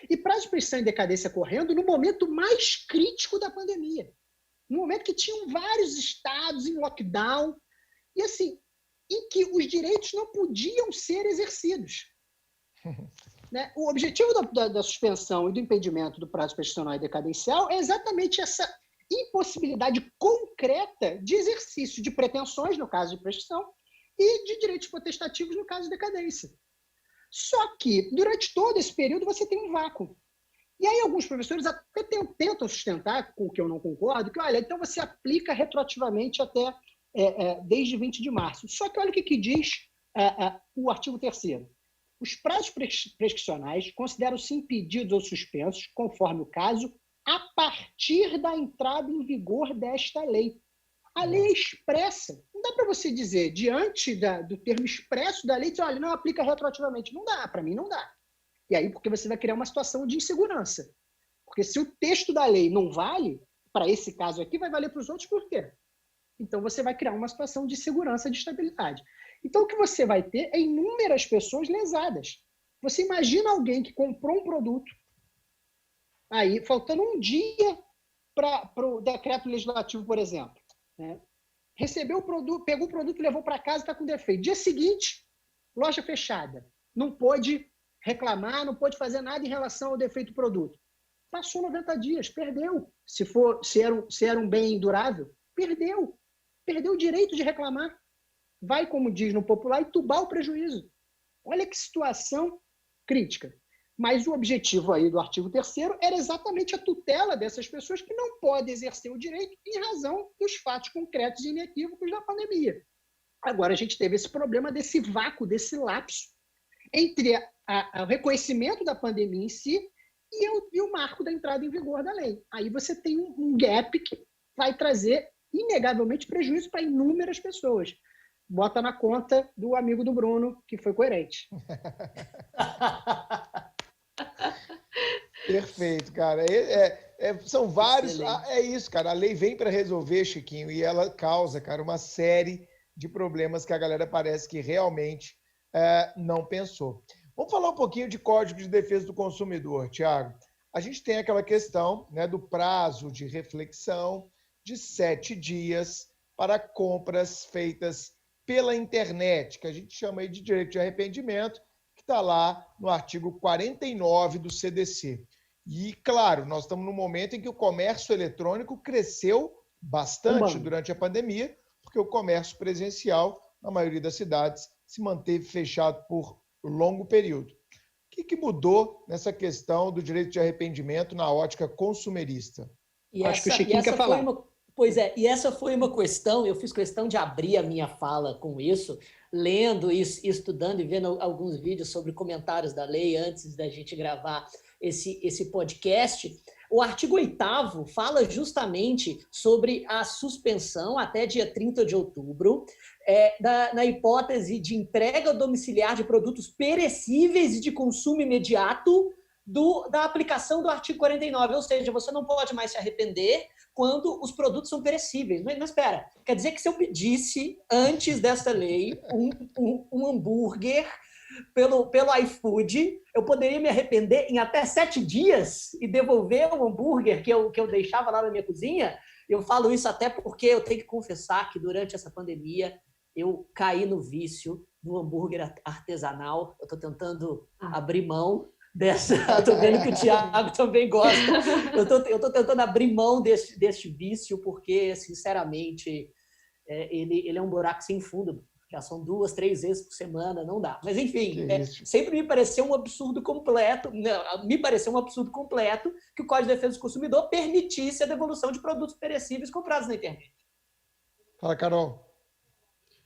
E prazo de prescrição e decadência correndo no momento mais crítico da pandemia. No momento que tinham vários estados em lockdown, e assim, em que os direitos não podiam ser exercidos. O objetivo da suspensão e do impedimento do prazo prescricional e decadencial é exatamente essa impossibilidade concreta de exercício de pretensões, no caso de prescrição, e de direitos potestativos, no caso de decadência. Só que, durante todo esse período, você tem um vácuo. E aí alguns professores até tentam sustentar, com o que eu não concordo, que, olha, então você aplica retroativamente até desde 20 de março. Só que olha o que diz o artigo 3º. Os prazos prescricionais consideram-se impedidos ou suspensos, conforme o caso, a partir da entrada em vigor desta lei. A lei é expressa. Não dá para você dizer, diante do termo expresso da lei, dizer, olha, não aplica retroativamente. Não dá, para mim não dá. E aí, porque você vai criar uma situação de insegurança. Porque se o texto da lei não vale, para esse caso aqui, vai valer para os outros por quê? Então, você vai criar uma situação de segurança, de estabilidade. Então, o que você vai ter é inúmeras pessoas lesadas. Você imagina alguém que comprou um produto, aí, faltando um dia para o decreto legislativo, por exemplo, recebeu o produto, pegou o produto, levou para casa e está com defeito. Dia seguinte, loja fechada. Não pôde reclamar, não pôde fazer nada em relação ao defeito do produto. Passou 90 dias, perdeu. Se era um bem durável, perdeu. Perdeu o direito de reclamar. Vai, como diz no popular, entubar o prejuízo. Olha que situação crítica. Mas o objetivo aí do artigo 3º era exatamente a tutela dessas pessoas que não podem exercer o direito em razão dos fatos concretos e inequívocos da pandemia. Agora, a gente teve esse problema desse vácuo, desse lapso entre o reconhecimento da pandemia em si e o marco da entrada em vigor da lei. Aí você tem um gap que vai trazer, inegavelmente, prejuízo para inúmeras pessoas. Bota na conta do amigo do Bruno, que foi coerente. Perfeito, cara. São vários. É isso, cara. A lei vem para resolver, Chiquinho, e ela causa, cara, uma série de problemas que a galera parece que realmente não pensou. Vamos falar um pouquinho de Código de Defesa do Consumidor, Tiago. A gente tem aquela questão, né, do prazo de reflexão de 7 dias para compras feitas pela internet, que a gente chama aí de direito de arrependimento, que está lá no artigo 49 do CDC. E, claro, nós estamos num momento em que o comércio eletrônico cresceu bastante durante a pandemia, porque o comércio presencial, na maioria das cidades, se manteve fechado por longo período. O que mudou nessa questão do direito de arrependimento na ótica consumerista? Acho que o Chiquinho quer falar. Pois é, e essa foi uma questão, eu fiz questão de abrir a minha fala com isso, lendo e estudando e vendo alguns vídeos sobre comentários da lei antes da gente gravar esse podcast. O artigo 8º fala justamente sobre a suspensão até dia 30 de outubro, na hipótese de entrega domiciliar de produtos perecíveis e de consumo imediato da aplicação do artigo 49, ou seja, você não pode mais se arrepender quando os produtos são perecíveis. Mas espera, quer dizer que se eu pedisse, antes dessa lei, um hambúrguer pelo iFood, eu poderia me arrepender em até 7 dias e devolver o hambúrguer que eu deixava lá na minha cozinha? Eu falo isso até porque eu tenho que confessar que durante essa pandemia eu caí no vício do hambúrguer artesanal. Eu estou tentando abrir mão dessa. Estou vendo que o Thiago também gosta. Eu estou tentando abrir mão deste vício porque, sinceramente, ele é um buraco sem fundo. Já são 2, 3 vezes por semana, não dá. Mas, enfim, sempre me pareceu um absurdo completo, que o Código de Defesa do Consumidor permitisse a devolução de produtos perecíveis comprados na internet. Fala, Carol.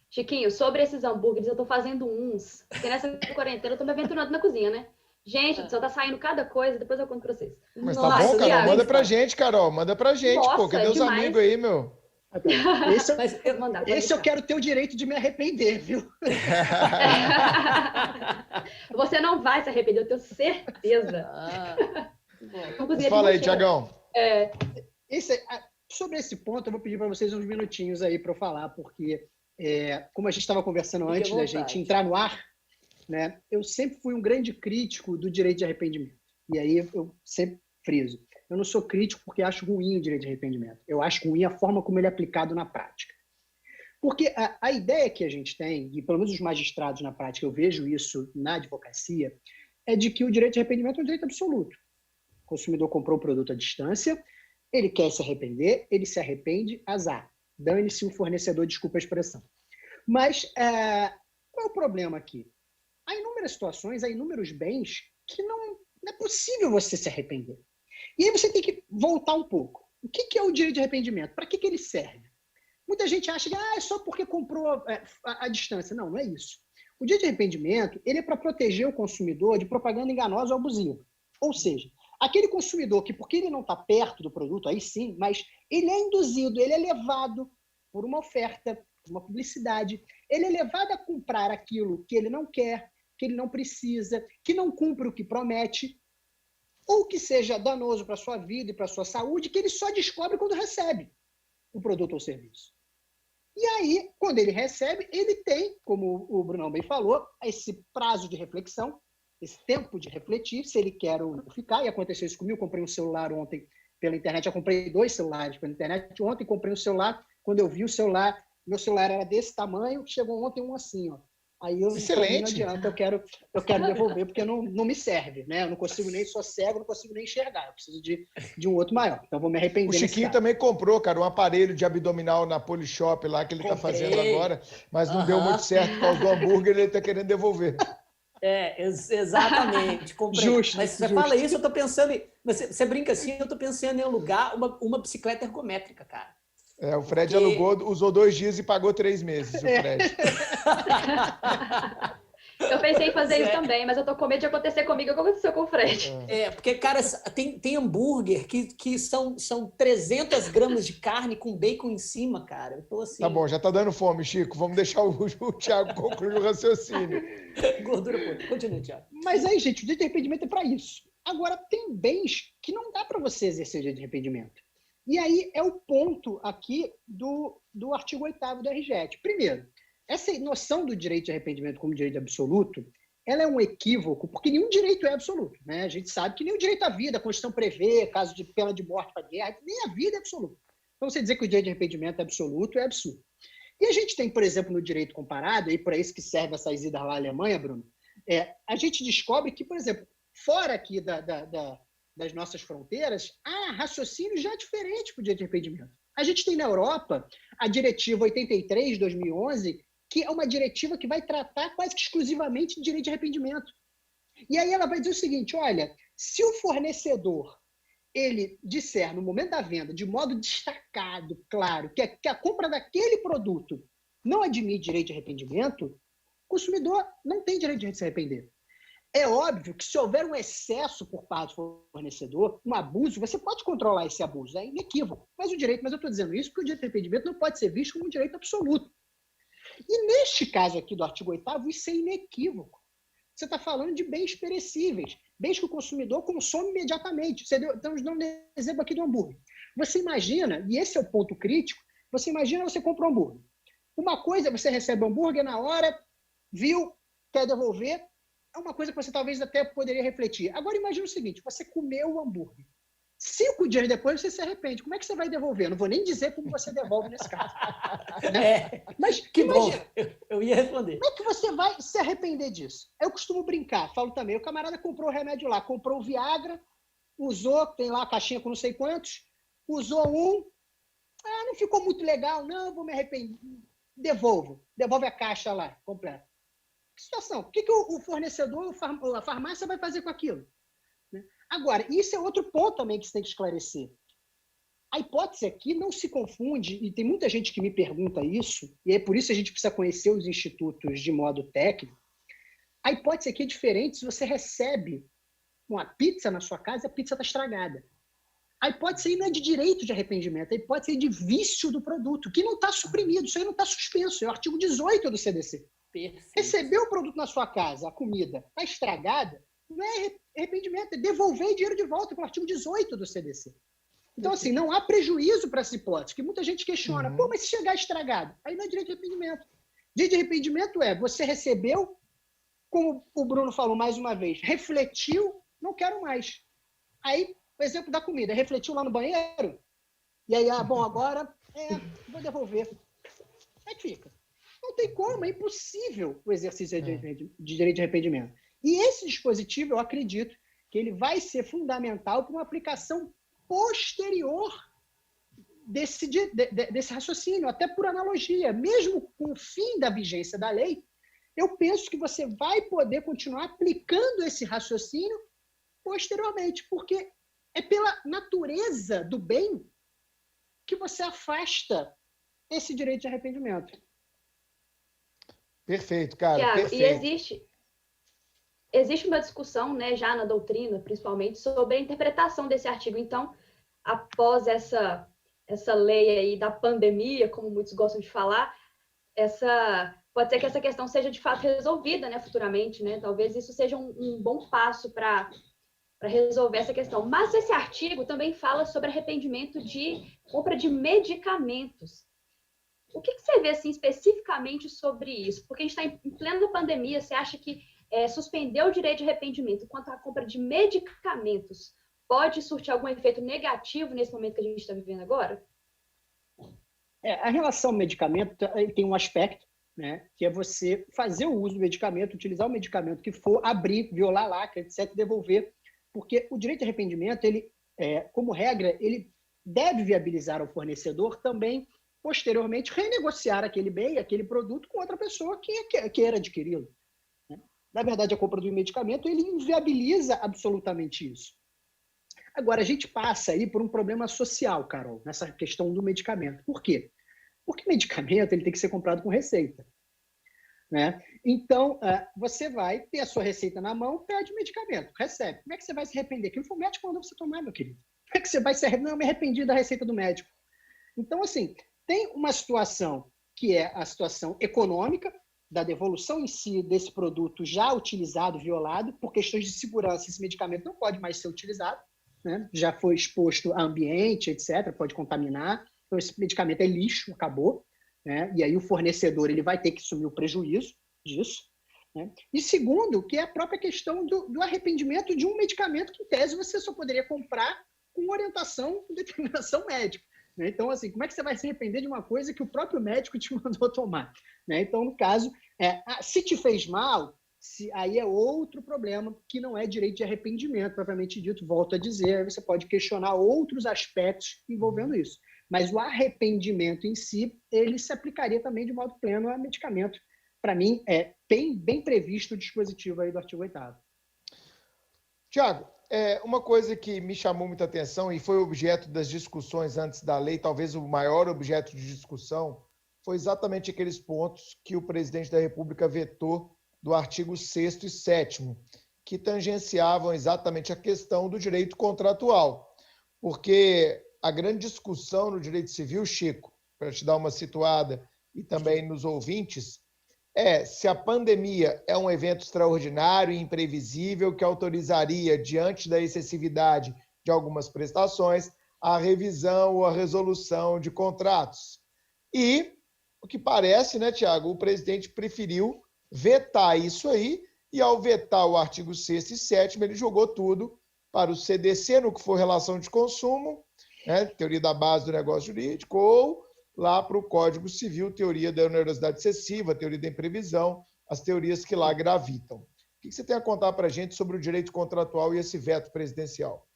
Chiquinho, sobre esses hambúrgueres, eu tô fazendo uns, porque nessa quarentena eu tô me aventurando na cozinha, né? Gente, só tá saindo cada coisa, depois eu conto pra vocês. Mas tá bom, Carol? Manda pra gente, Carol. Manda pra gente, Nossa, cadê os amigos aí, meu? Esse eu quero ter o direito de me arrepender, viu? Você não vai se arrepender, eu tenho certeza. Fala aí, Tiagão. Sobre esse ponto, eu vou pedir para vocês uns minutinhos aí para eu falar, porque como a gente estava conversando antes da gente entrar no ar, né, eu sempre fui um grande crítico do direito de arrependimento. E aí eu sempre friso. Eu não sou crítico porque acho ruim o direito de arrependimento. Eu acho ruim a forma como ele é aplicado na prática. Porque a ideia que a gente tem, e pelo menos os magistrados na prática, eu vejo isso na advocacia, é de que o direito de arrependimento é um direito absoluto. O consumidor comprou o produto à distância, ele quer se arrepender, ele se arrepende, azar. Dane-se o fornecedor, desculpa a expressão. Mas qual é o problema aqui? Há inúmeras situações, há inúmeros bens que não é possível você se arrepender. E aí você tem que voltar um pouco. O que é o direito de arrependimento? Para que ele serve? Muita gente acha que é só porque comprou à distância. Não, não é isso. O direito de arrependimento ele é para proteger o consumidor de propaganda enganosa ou abusiva. Ou seja, aquele consumidor que, porque ele não está perto do produto, aí sim, mas ele é induzido, ele é levado por uma oferta, por uma publicidade, ele é levado a comprar aquilo que ele não quer, que ele não precisa, que não cumpre o que promete, ou que seja danoso para a sua vida e para a sua saúde, que ele só descobre quando recebe o produto ou serviço. E aí, quando ele recebe, ele tem, como o Brunão bem falou, esse prazo de reflexão, esse tempo de refletir, se ele quer ou não ficar. E aconteceu isso comigo, eu comprei um celular ontem pela internet, eu comprei 2 celulares pela internet. Ontem comprei um celular, quando eu vi o celular, meu celular era desse tamanho, chegou ontem um assim, ó. Aí eu Excelente. Não adianta, eu quero devolver, porque não me serve, né? Eu não consigo nem, sou cego, não consigo nem enxergar. Eu preciso de um outro maior. Então, vou me arrepender. O Chiquinho também comprou, cara, um aparelho de abdominal na Polishop lá, que ele tá fazendo agora, mas não deu muito certo por causa do hambúrguer, ele tá querendo devolver. Exatamente. Comprei. Justo, mas você fala isso, eu tô pensando em... Você brinca assim, eu tô pensando em alugar uma bicicleta ergométrica, cara. O Fred alugou, usou 2 dias e pagou 3 meses, o Fred. Eu pensei em fazer isso também, mas eu tô com medo de acontecer comigo o que aconteceu com o Fred. Porque, cara, tem hambúrguer que são 300 gramas de carne com bacon em cima, cara. Eu tô assim... Tá bom, já tá dando fome, Chico. Vamos deixar o Thiago concluir o raciocínio. Gordura pura. Continua, Thiago. Mas aí, gente, o direito de arrependimento é para isso. Agora, tem bens que não dá para você exercer o direito de arrependimento. E aí é o ponto aqui do artigo 8º do RGET. Primeiro, essa noção do direito de arrependimento como direito absoluto, ela é um equívoco, porque nenhum direito é absoluto, né? A gente sabe que nem o direito à vida, a Constituição prevê, caso de pena de morte para guerra, nem a vida é absoluta. Então, você dizer que o direito de arrependimento é absoluto é absurdo. E a gente tem, por exemplo, no direito comparado, e para isso que serve essa idas lá à Alemanha, Bruno, a gente descobre que, por exemplo, fora aqui das nossas fronteiras, há raciocínio já diferente para o direito de arrependimento. A gente tem na Europa a Diretiva 83, 2011, que é uma diretiva que vai tratar quase que exclusivamente de direito de arrependimento. E aí ela vai dizer o seguinte, olha, se o fornecedor ele disser no momento da venda, de modo destacado, claro, que a compra daquele produto não admite direito de arrependimento, o consumidor não tem direito de se arrepender. É óbvio que se houver um excesso por parte do fornecedor, um abuso, você pode controlar esse abuso, é inequívoco. Mas eu estou dizendo isso porque o direito de arrependimento não pode ser visto como um direito absoluto. E neste caso aqui do artigo 8º, isso é inequívoco. Você está falando de bens perecíveis, bens que o consumidor consome imediatamente. Estamos dando um exemplo aqui do hambúrguer. Você imagina, e esse é o ponto crítico, você compra um hambúrguer. Uma coisa, você recebe o hambúrguer na hora, viu, quer devolver, é uma coisa que você talvez até poderia refletir. Agora imagine o seguinte, você comeu o hambúrguer. 5 dias depois você se arrepende. Como é que você vai devolver? Eu não vou nem dizer como você devolve nesse caso. Né? Mas que imagina, bom, eu ia responder. Como é que você vai se arrepender disso? Eu costumo brincar, falo também, o camarada comprou o remédio lá, comprou o Viagra, usou, tem lá a caixinha com não sei quantos, usou não ficou muito legal, não, vou me arrepender. Devolve a caixa lá, completa. Que situação? O que o fornecedor, a farmácia vai fazer com aquilo? Agora, isso é outro ponto também que você tem que esclarecer. A hipótese aqui não se confunde, e tem muita gente que me pergunta isso, e é por isso que a gente precisa conhecer os institutos de modo técnico. A hipótese aqui é diferente se você recebe uma pizza na sua casa e a pizza está estragada. A hipótese aí não é de direito de arrependimento, a hipótese é de vício do produto, que não está suprimido, isso aí não está suspenso, é o artigo 18 do CDC. Perfeito. Recebeu o produto na sua casa, a comida está estragada, não é arrependimento, é devolver dinheiro de volta com o artigo 18 do CDC. Então, assim, não há prejuízo para essa hipótese, que muita gente questiona. Pô, mas se chegar estragado? Aí não é direito de arrependimento. Direito de arrependimento é, você recebeu, como o Bruno falou mais uma vez, refletiu, não quero mais. Aí, o exemplo da comida, refletiu lá no banheiro, e aí, agora vou devolver. Como é que fica? Não tem como, é impossível o exercício de direito de arrependimento. E esse dispositivo, eu acredito que ele vai ser fundamental para uma aplicação posterior desse raciocínio, até por analogia. Mesmo com o fim da vigência da lei, eu penso que você vai poder continuar aplicando esse raciocínio posteriormente, porque é pela natureza do bem que você afasta esse direito de arrependimento. Perfeito, cara. Tiago, perfeito. E existe uma discussão, né, já na doutrina, principalmente, sobre a interpretação desse artigo. Então, após essa lei aí da pandemia, como muitos gostam de falar, pode ser que essa questão seja de fato resolvida, né, futuramente, né? Talvez isso seja um bom passo para resolver essa questão. Mas esse artigo também fala sobre arrependimento de compra de medicamentos. O que você vê assim, especificamente sobre isso? Porque a gente está em plena pandemia, você acha que suspender o direito de arrependimento quanto à compra de medicamentos pode surtir algum efeito negativo nesse momento que a gente está vivendo agora? A relação ao medicamento tem um aspecto, né, que é você fazer o uso do medicamento, utilizar o medicamento que for, abrir, violar a lacra, etc., devolver, porque o direito de arrependimento, ele, como regra, ele deve viabilizar ao fornecedor também, posteriormente, renegociar aquele bem, aquele produto com outra pessoa que queira adquiri-lo. Na verdade, a compra do medicamento, ele inviabiliza absolutamente isso. Agora, a gente passa aí por um problema social, Carol, nessa questão do medicamento. Por quê? Porque medicamento ele tem que ser comprado com receita. Né? Então, você vai ter a sua receita na mão, pede o medicamento, recebe. Como é que você vai se arrepender? Aquilo foi o médico que mandou você tomar, meu querido. Como é que você vai se arrepender? Não, eu me arrependi da receita do médico. Então, assim, tem uma situação que é a situação econômica, da devolução em si desse produto já utilizado, violado, por questões de segurança, esse medicamento não pode mais ser utilizado, né? Já foi exposto a ambiente, etc., pode contaminar, então esse medicamento é lixo, acabou, né? E aí o fornecedor ele vai ter que assumir o prejuízo disso, né? E segundo, que é a própria questão do arrependimento de um medicamento que, em tese, você só poderia comprar com orientação e determinação médica. Então, assim, como é que você vai se arrepender de uma coisa que o próprio médico te mandou tomar? Então, no caso, se te fez mal, aí é outro problema que não é direito de arrependimento, propriamente dito, volto a dizer, você pode questionar outros aspectos envolvendo isso. Mas o arrependimento em si, ele se aplicaria também de modo pleno a medicamento. Para mim, é bem previsto o dispositivo aí do artigo 8º. Tiago, uma coisa que me chamou muita atenção e foi objeto das discussões antes da lei, talvez o maior objeto de discussão, foi exatamente aqueles pontos que o presidente da República vetou do artigo 6º e 7º, que tangenciavam exatamente a questão do direito contratual. Porque a grande discussão no direito civil, Chico, para te dar uma situada e também nos ouvintes, é se a pandemia é um evento extraordinário e imprevisível que autorizaria, diante da excessividade de algumas prestações, a revisão ou a resolução de contratos. E, o que parece, né, Tiago, o presidente preferiu vetar isso aí, e ao vetar o artigo 6º e 7º, ele jogou tudo para o CDC, no que for relação de consumo, né, teoria da base do negócio jurídico, ou lá para o Código Civil, teoria da onerosidade excessiva, teoria da imprevisão, as teorias que lá gravitam. O que você tem a contar para a gente sobre o direito contratual e esse veto presidencial?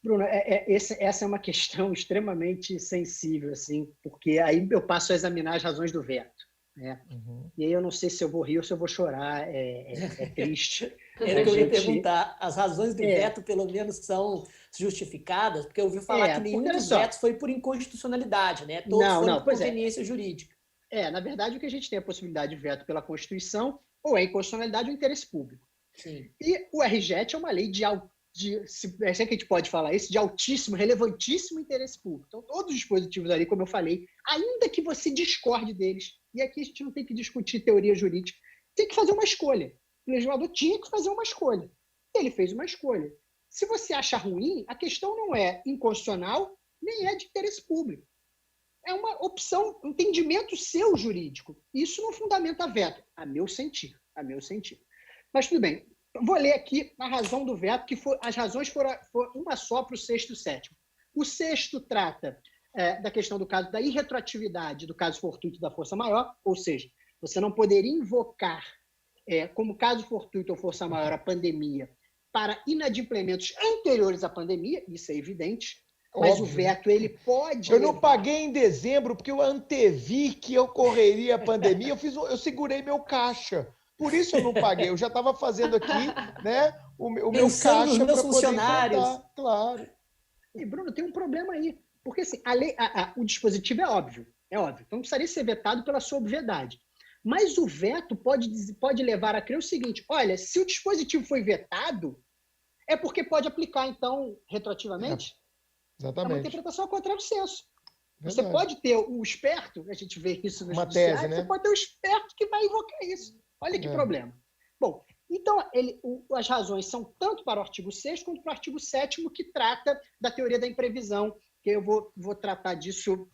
Bruno, essa é uma questão extremamente sensível, assim, porque aí eu passo a examinar as razões do veto. Né? Uhum. E aí eu não sei se eu vou rir ou se eu vou chorar, é triste. Era o que eu ia perguntar. As razões do veto, pelo menos, são justificadas, porque eu ouvi falar que nenhum dos vetos foi por inconstitucionalidade, né? Todos foram por conveniência jurídica. Na verdade, o que a gente tem a possibilidade de veto pela Constituição, ou é inconstitucionalidade ou interesse público. Sim. E o RJET é uma lei se é que a gente pode falar isso, de altíssimo, relevantíssimo interesse público. Então, todos os dispositivos ali, como eu falei, ainda que você discorde deles, e aqui a gente não tem que discutir teoria jurídica, tem que fazer uma escolha. O legislador tinha que fazer uma escolha. Ele fez uma escolha. Se você acha ruim, a questão não é inconstitucional, nem é de interesse público. É uma opção, um entendimento seu jurídico. Isso não fundamenta veto, a meu sentir. Mas tudo bem. Vou ler aqui a razão do veto, que as razões foram uma só para o 6º e 7º. O 6º trata da questão do caso da irretroatividade do caso fortuito da força maior, ou seja, você não poderia invocar como caso fortuito ou força maior a pandemia para inadimplementos anteriores à pandemia, isso é evidente, mas óbvio. O veto ele pode... Eu não paguei em dezembro porque eu antevi que ocorreria a pandemia, eu segurei meu caixa. Por isso eu não paguei, eu já estava fazendo aqui, né, o meu caixa para poder enfrentar, claro. E, Bruno, tem um problema aí, porque assim, a lei, o dispositivo é óbvio, então não precisaria ser vetado pela sua obviedade. Mas o veto pode levar a crer o seguinte, olha, se o dispositivo foi vetado, é porque pode aplicar, então, retroativamente? Exatamente. É uma interpretação contra o senso. Você pode ter o esperto, a gente vê isso no judiciário, né? Você pode ter o esperto que vai invocar isso. Olha que problema. Bom, então, as razões são tanto para o artigo 6º quanto para o artigo 7º, que trata da teoria da imprevisão, que eu vou tratar disso,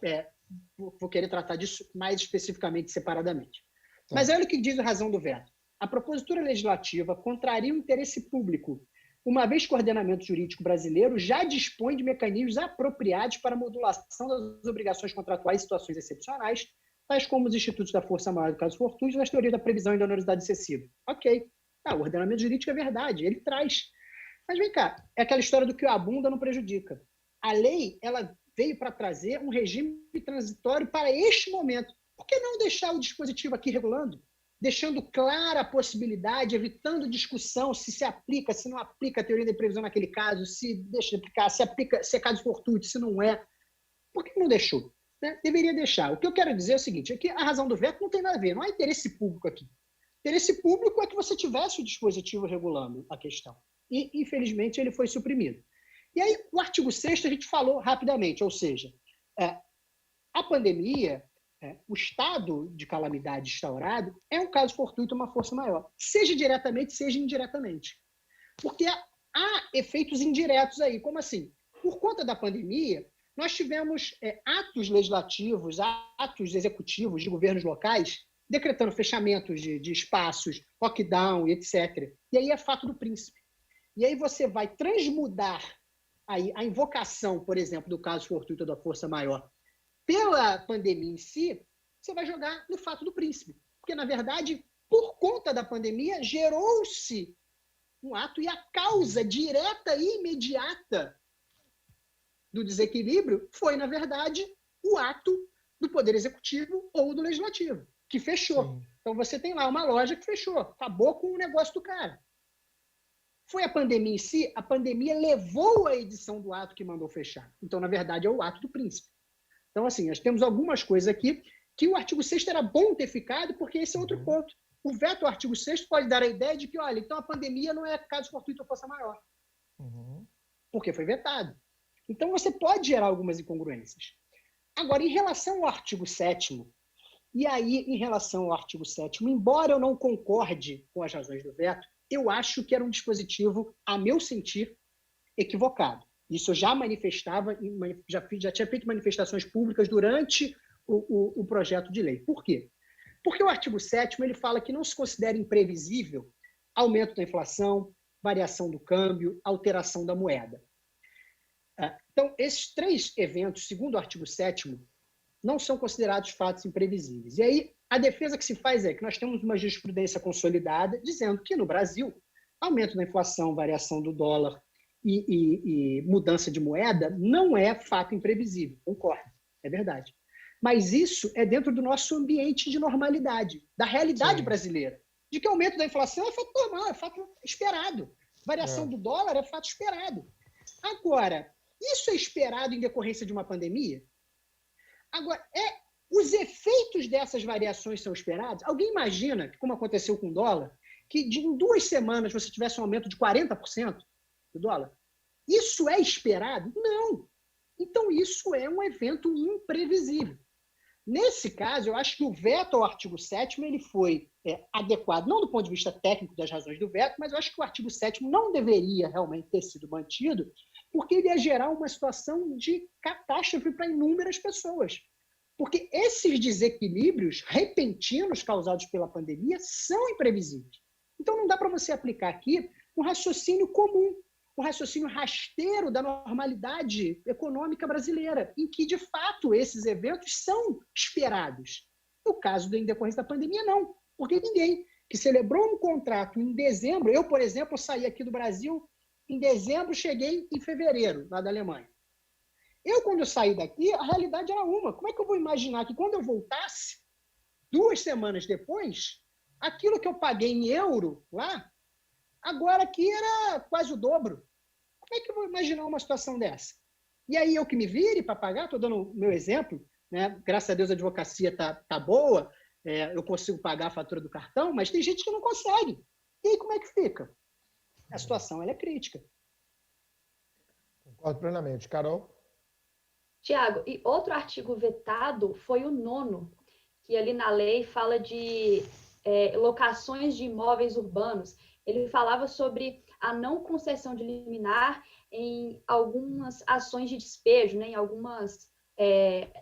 vou querer tratar disso mais especificamente, separadamente. Tá. Mas olha o que diz a razão do veto. A propositura legislativa contraria o interesse público, uma vez que o ordenamento jurídico brasileiro já dispõe de mecanismos apropriados para a modulação das obrigações contratuais em situações excepcionais, tais como os institutos da força maior do caso fortuito e as teorias da previsão e da onerosidade excessiva. Ok. O ordenamento jurídico é verdade, ele traz. Mas vem cá, é aquela história do que abunda não prejudica. A lei ela veio para trazer um regime transitório para este momento. Por que não deixar o dispositivo aqui regulando? Deixando clara a possibilidade, evitando discussão se aplica, se não aplica a teoria da previsão naquele caso, se deixa de aplicar, se aplica, se é caso fortuito, se não é. Por que não deixou? Deveria deixar. O que eu quero dizer é o seguinte, é que a razão do veto não tem nada a ver, não há interesse público aqui. Interesse público é que você tivesse o dispositivo regulando a questão. E, infelizmente, ele foi suprimido. E aí, o artigo 6º a gente falou rapidamente, ou seja, a pandemia, o estado de calamidade instaurado é um caso fortuito, uma força maior, seja diretamente, seja indiretamente. Porque há efeitos indiretos aí, como assim? Por conta da pandemia, nós tivemos atos legislativos, atos executivos de governos locais decretando fechamentos de espaços, lockdown, etc. E aí é fato do príncipe. E aí você vai transmudar aí a invocação, por exemplo, do caso fortuito da força maior pela pandemia em si, você vai jogar no fato do príncipe. Porque, na verdade, por conta da pandemia, gerou-se um ato e a causa direta e imediata do desequilíbrio foi, na verdade, o ato do Poder Executivo ou do Legislativo, que fechou. Sim. Então, você tem lá uma loja que fechou, acabou com o negócio do cara. Foi a pandemia em si? A pandemia levou a edição do ato que mandou fechar. Então, na verdade, é o ato do príncipe. Então, assim, nós temos algumas coisas aqui que o artigo 6º era bom ter ficado, porque esse é outro ponto. O veto ao artigo 6º pode dar a ideia de que, olha, então a pandemia não é caso fortuito ou força maior. Porque foi vetado. Então, você pode gerar algumas incongruências. Agora, em relação ao artigo 7º, e aí, em relação ao artigo 7º, embora eu não concorde com as razões do veto, eu acho que era um dispositivo, a meu sentir, equivocado. Isso eu já manifestava, já tinha feito manifestações públicas durante o projeto de lei. Por quê? Porque o artigo 7º ele fala que não se considera imprevisível aumento da inflação, variação do câmbio, alteração da moeda. Então, esses 3 eventos, segundo o artigo 7º, não são considerados fatos imprevisíveis. E aí, a defesa que se faz é que nós temos uma jurisprudência consolidada dizendo que, no Brasil, aumento da inflação, variação do dólar e mudança de moeda não é fato imprevisível. Concordo, é verdade. Mas isso é dentro do nosso ambiente de normalidade, da realidade brasileira, de que o aumento da inflação é fato normal, é fato esperado. Variação do dólar é fato esperado. Agora, isso é esperado em decorrência de uma pandemia? Agora, os efeitos dessas variações são esperados? Alguém imagina, como aconteceu com o dólar, que em 2 semanas você tivesse um aumento de 40% do dólar? Isso é esperado? Não. Então, isso é um evento imprevisível. Nesse caso, eu acho que o veto ao artigo 7º ele foi adequado, não do ponto de vista técnico das razões do veto, mas eu acho que o artigo 7º não deveria realmente ter sido mantido, porque ele ia gerar uma situação de catástrofe para inúmeras pessoas. Porque esses desequilíbrios repentinos causados pela pandemia são imprevisíveis. Então, não dá para você aplicar aqui um raciocínio comum, um raciocínio rasteiro da normalidade econômica brasileira, em que, de fato, esses eventos são esperados. No caso da decorrência da pandemia, não. Porque ninguém que celebrou um contrato em dezembro, eu, por exemplo, saí aqui do Brasil em dezembro, cheguei em fevereiro, lá da Alemanha. Quando eu saí daqui, a realidade era uma. Como é que eu vou imaginar que quando eu voltasse, 2 semanas depois, aquilo que eu paguei em euro lá, agora aqui era quase o dobro? Como é que eu vou imaginar uma situação dessa? E aí eu que me vire para pagar, estou dando o meu exemplo, né? Graças a Deus a advocacia tá boa, eu consigo pagar a fatura do cartão, mas tem gente que não consegue. E aí como é que fica? A situação ela é crítica. Concordo plenamente. Carol? Tiago, e outro artigo vetado foi o 9º, que ali na lei fala de locações de imóveis urbanos. Ele falava sobre a não concessão de liminar em algumas ações de despejo, né, em algumas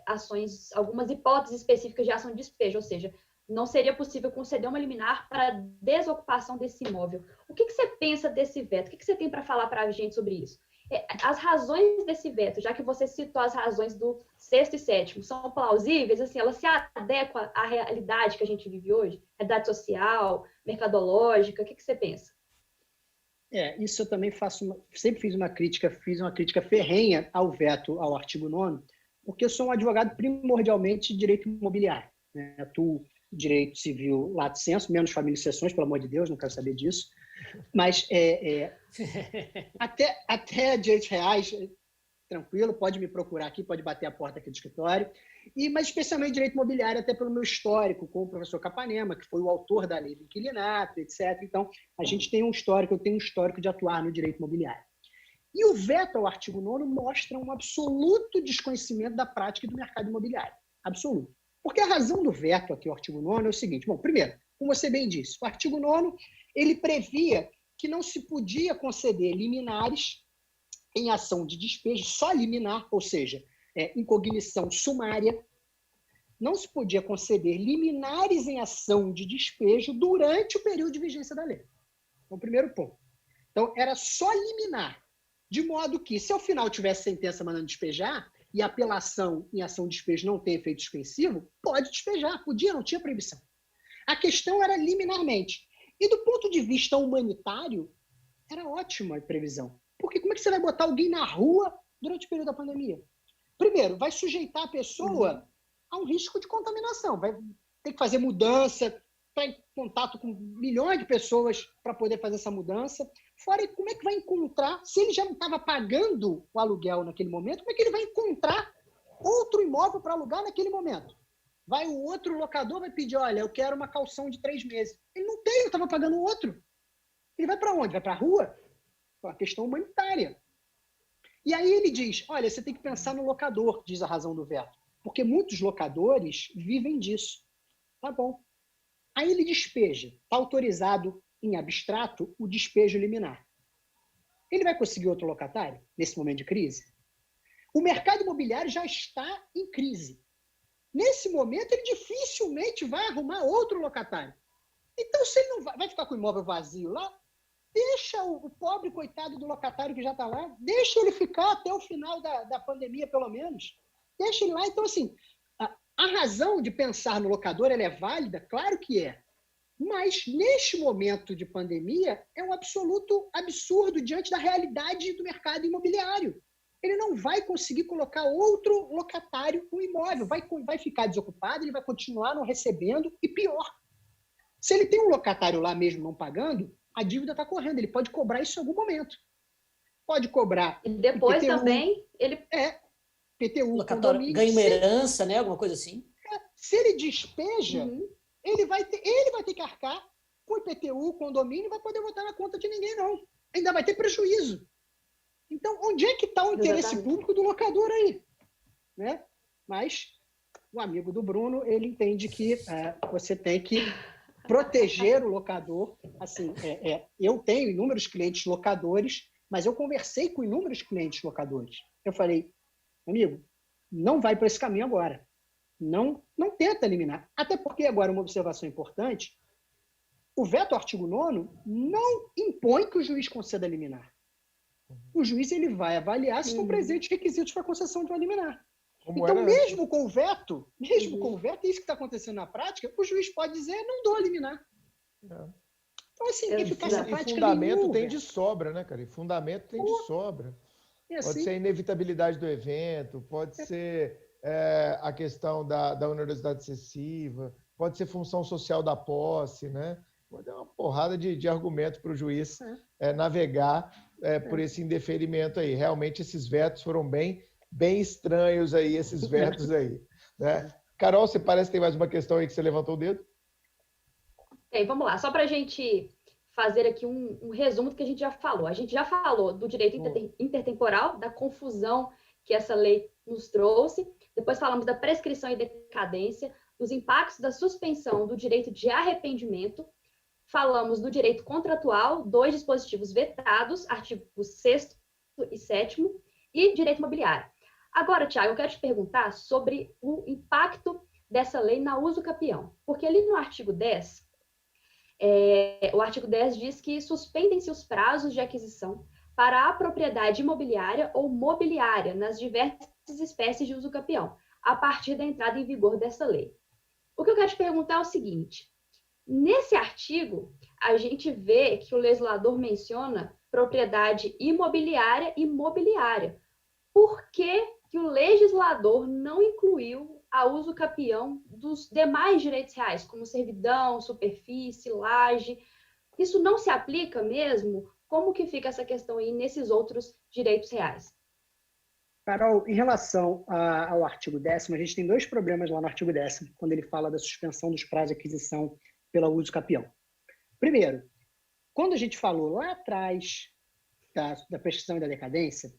ações, algumas hipóteses específicas de ação de despejo, ou seja, não seria possível conceder uma liminar para a desocupação desse imóvel. O que você pensa desse veto? O que você tem para falar para a gente sobre isso? As razões desse veto, já que você citou as razões do 6º e 7º, são plausíveis? Assim, elas se adequam à realidade que a gente vive hoje? Realidade social, mercadológica? O que você pensa? Isso eu também sempre fiz uma crítica ferrenha ao veto ao artigo 9º, porque eu sou um advogado primordialmente de direito imobiliário. Né? Atuo direito civil lato sensu, menos família e sucessões, pelo amor de Deus, não quero saber disso. Mas até direitos reais, tranquilo, pode me procurar aqui, pode bater a porta aqui do escritório. Mas especialmente direito imobiliário, até pelo meu histórico com o professor Capanema, que foi o autor da lei do inquilinato, etc. Então, eu tenho um histórico de atuar no direito imobiliário. E o veto ao artigo 9º mostra um absoluto desconhecimento da prática do mercado imobiliário. Absoluto. Porque a razão do veto aqui ao artigo 9º é o seguinte. Bom, primeiro, como você bem disse, o artigo 9º ele previa que não se podia conceder liminares em ação de despejo, só liminar, ou seja, incognição sumária. Não se podia conceder liminares em ação de despejo durante o período de vigência da lei. Então, primeiro ponto. Então, era só liminar, de modo que, se ao final tivesse sentença mandando despejar, e a apelação em ação de despejo não tem efeito suspensivo, pode despejar, podia, não tinha proibição. A questão era liminarmente. E do ponto de vista humanitário, era ótima a previsão. Porque como é que você vai botar alguém na rua durante o período da pandemia? Primeiro, vai sujeitar a pessoa a um risco de contaminação. Vai ter que fazer mudança estar em contato com milhões de pessoas para poder fazer essa mudança. Fora, como é que vai encontrar, se ele já não estava pagando o aluguel naquele momento, como é que ele vai encontrar outro imóvel para alugar naquele momento? Vai o outro locador, vai pedir, olha, eu quero uma caução de 3 meses. Ele não tem, eu estava pagando o outro. Ele vai para onde? Vai para a rua? É uma questão humanitária. E aí ele diz, olha, você tem que pensar no locador, diz a razão do veto. Porque muitos locadores vivem disso. Tá bom. Aí ele despeja. Está autorizado em abstrato o despejo liminar. Ele vai conseguir outro locatário nesse momento de crise? O mercado imobiliário já está em crise. Nesse momento, ele dificilmente vai arrumar outro locatário. Então, se ele não vai ficar com o imóvel vazio lá, deixa o pobre coitado do locatário que já está lá, deixa ele ficar até o final da pandemia, pelo menos. Deixa ele lá. Então, assim, a razão de pensar no locador ela é válida? Claro que é. Mas, neste momento de pandemia, é um absoluto absurdo diante da realidade do mercado imobiliário. Ele não vai conseguir colocar outro locatário no imóvel, vai ficar desocupado, ele vai continuar não recebendo, e pior, se ele tem um locatário lá mesmo não pagando, a dívida está correndo, ele pode cobrar isso em algum momento. Pode cobrar. E depois IPTU, também, ele... PTU, O locatário ganha uma herança, né? Alguma coisa assim. Se ele despeja, ele vai ter que arcar com IPTU, condomínio, não vai poder botar na conta de ninguém, não. Ainda vai ter prejuízo. Então, onde é que está o interesse público do locador aí? Né? Mas o amigo do Bruno, ele entende que você tem que proteger o locador. Assim, eu tenho inúmeros clientes locadores, mas eu conversei com inúmeros clientes locadores. Eu falei, amigo, não vai para esse caminho agora. Não tenta eliminar. Até porque, agora, uma observação importante, o veto ao artigo 9º não impõe que o juiz conceda liminar. O juiz ele vai avaliar se estão presentes requisitos para a concessão de uma liminar. Então, mesmo com o veto, e isso que está acontecendo na prática, o juiz pode dizer, não dou liminar. Então, assim, eficácia prática... E fundamento tem de sobra, né, cara? E fundamento tem de sobra. Assim, pode ser a inevitabilidade do evento, pode ser a questão da onerosidade excessiva, pode ser função social da posse, né? Pode dar uma porrada de argumento para o juiz navegar por esse indeferimento aí. Realmente, esses vetos foram bem estranhos aí, esses vetos aí. Né? Carol, você parece que tem mais uma questão aí que você levantou o dedo? Vamos lá. Só para a gente fazer aqui um resumo do que a gente já falou. A gente já falou do direito intertemporal, da confusão que essa lei nos trouxe. Depois falamos da prescrição e decadência, dos impactos da suspensão do direito de arrependimento. Falamos do direito contratual, 2 dispositivos vetados, artigos 6º e 7º, e direito imobiliário. Agora, Tiago, eu quero te perguntar sobre o impacto dessa lei na uso capião. Porque ali no artigo 10, o artigo 10 diz que suspendem-se os prazos de aquisição para a propriedade imobiliária ou mobiliária nas diversas espécies de uso capião, a partir da entrada em vigor dessa lei. O que eu quero te perguntar é o seguinte: nesse artigo, a gente vê que o legislador menciona propriedade imobiliária e mobiliária. Por que o legislador não incluiu a uso capião dos demais direitos reais, como servidão, superfície, laje? Isso não se aplica mesmo? Como que fica essa questão aí nesses outros direitos reais? Carol, em relação ao artigo 10º, a gente tem 2 problemas lá no artigo 10º, quando ele fala da suspensão dos prazos de aquisição pelo uso capião. Primeiro, quando a gente falou lá atrás da prescrição e da decadência,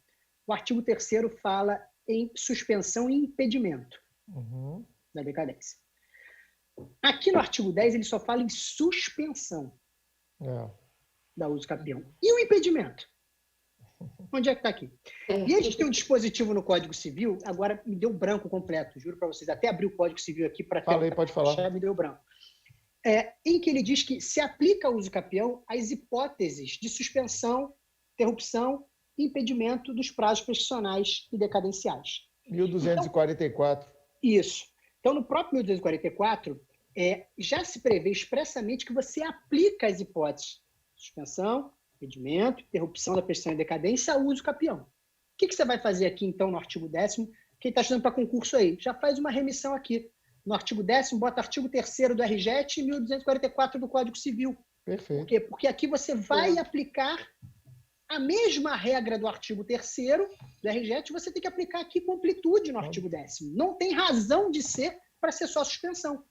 o artigo 3º fala em suspensão e impedimento da decadência. Aqui no artigo 10, ele só fala em suspensão da uso capião. E o impedimento? Onde é que está aqui? E a gente tem um dispositivo no Código Civil, agora me deu branco completo, juro para vocês, até abri o Código Civil aqui para pode falar. Me deu branco. Em que ele diz que se aplica ao uso capião as hipóteses de suspensão, interrupção e impedimento dos prazos prescricionais e decadenciais. 1244. Isso. Então, no próprio 1244, já se prevê expressamente que você aplica as hipóteses de suspensão, impedimento, interrupção da prescrição e decadência ao uso capião. O que você vai fazer aqui, então, no artigo 10º? Quem está estudando para concurso aí, já faz uma remissão aqui. no artigo 10º, bota artigo 3º do RJET e 1244 do Código Civil. Perfeito. Por quê? Porque aqui você vai aplicar a mesma regra do artigo 3º do RJET, você tem que aplicar aqui com amplitude no artigo 10º. Não tem razão de ser para ser só suspensão.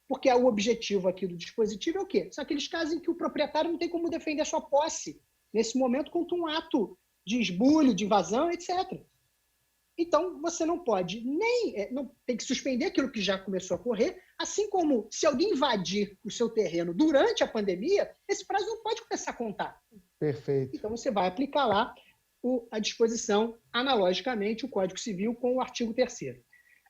Porque o objetivo aqui do dispositivo é o quê? São aqueles casos em que o proprietário não tem como defender a sua posse nesse momento contra um ato de esbulho, de invasão, etc. Então, você não pode não tem que suspender aquilo que já começou a ocorrer, assim como se alguém invadir o seu terreno durante a pandemia, esse prazo não pode começar a contar. Perfeito. Então, você vai aplicar lá a disposição, analogicamente, o Código Civil com o artigo 3º.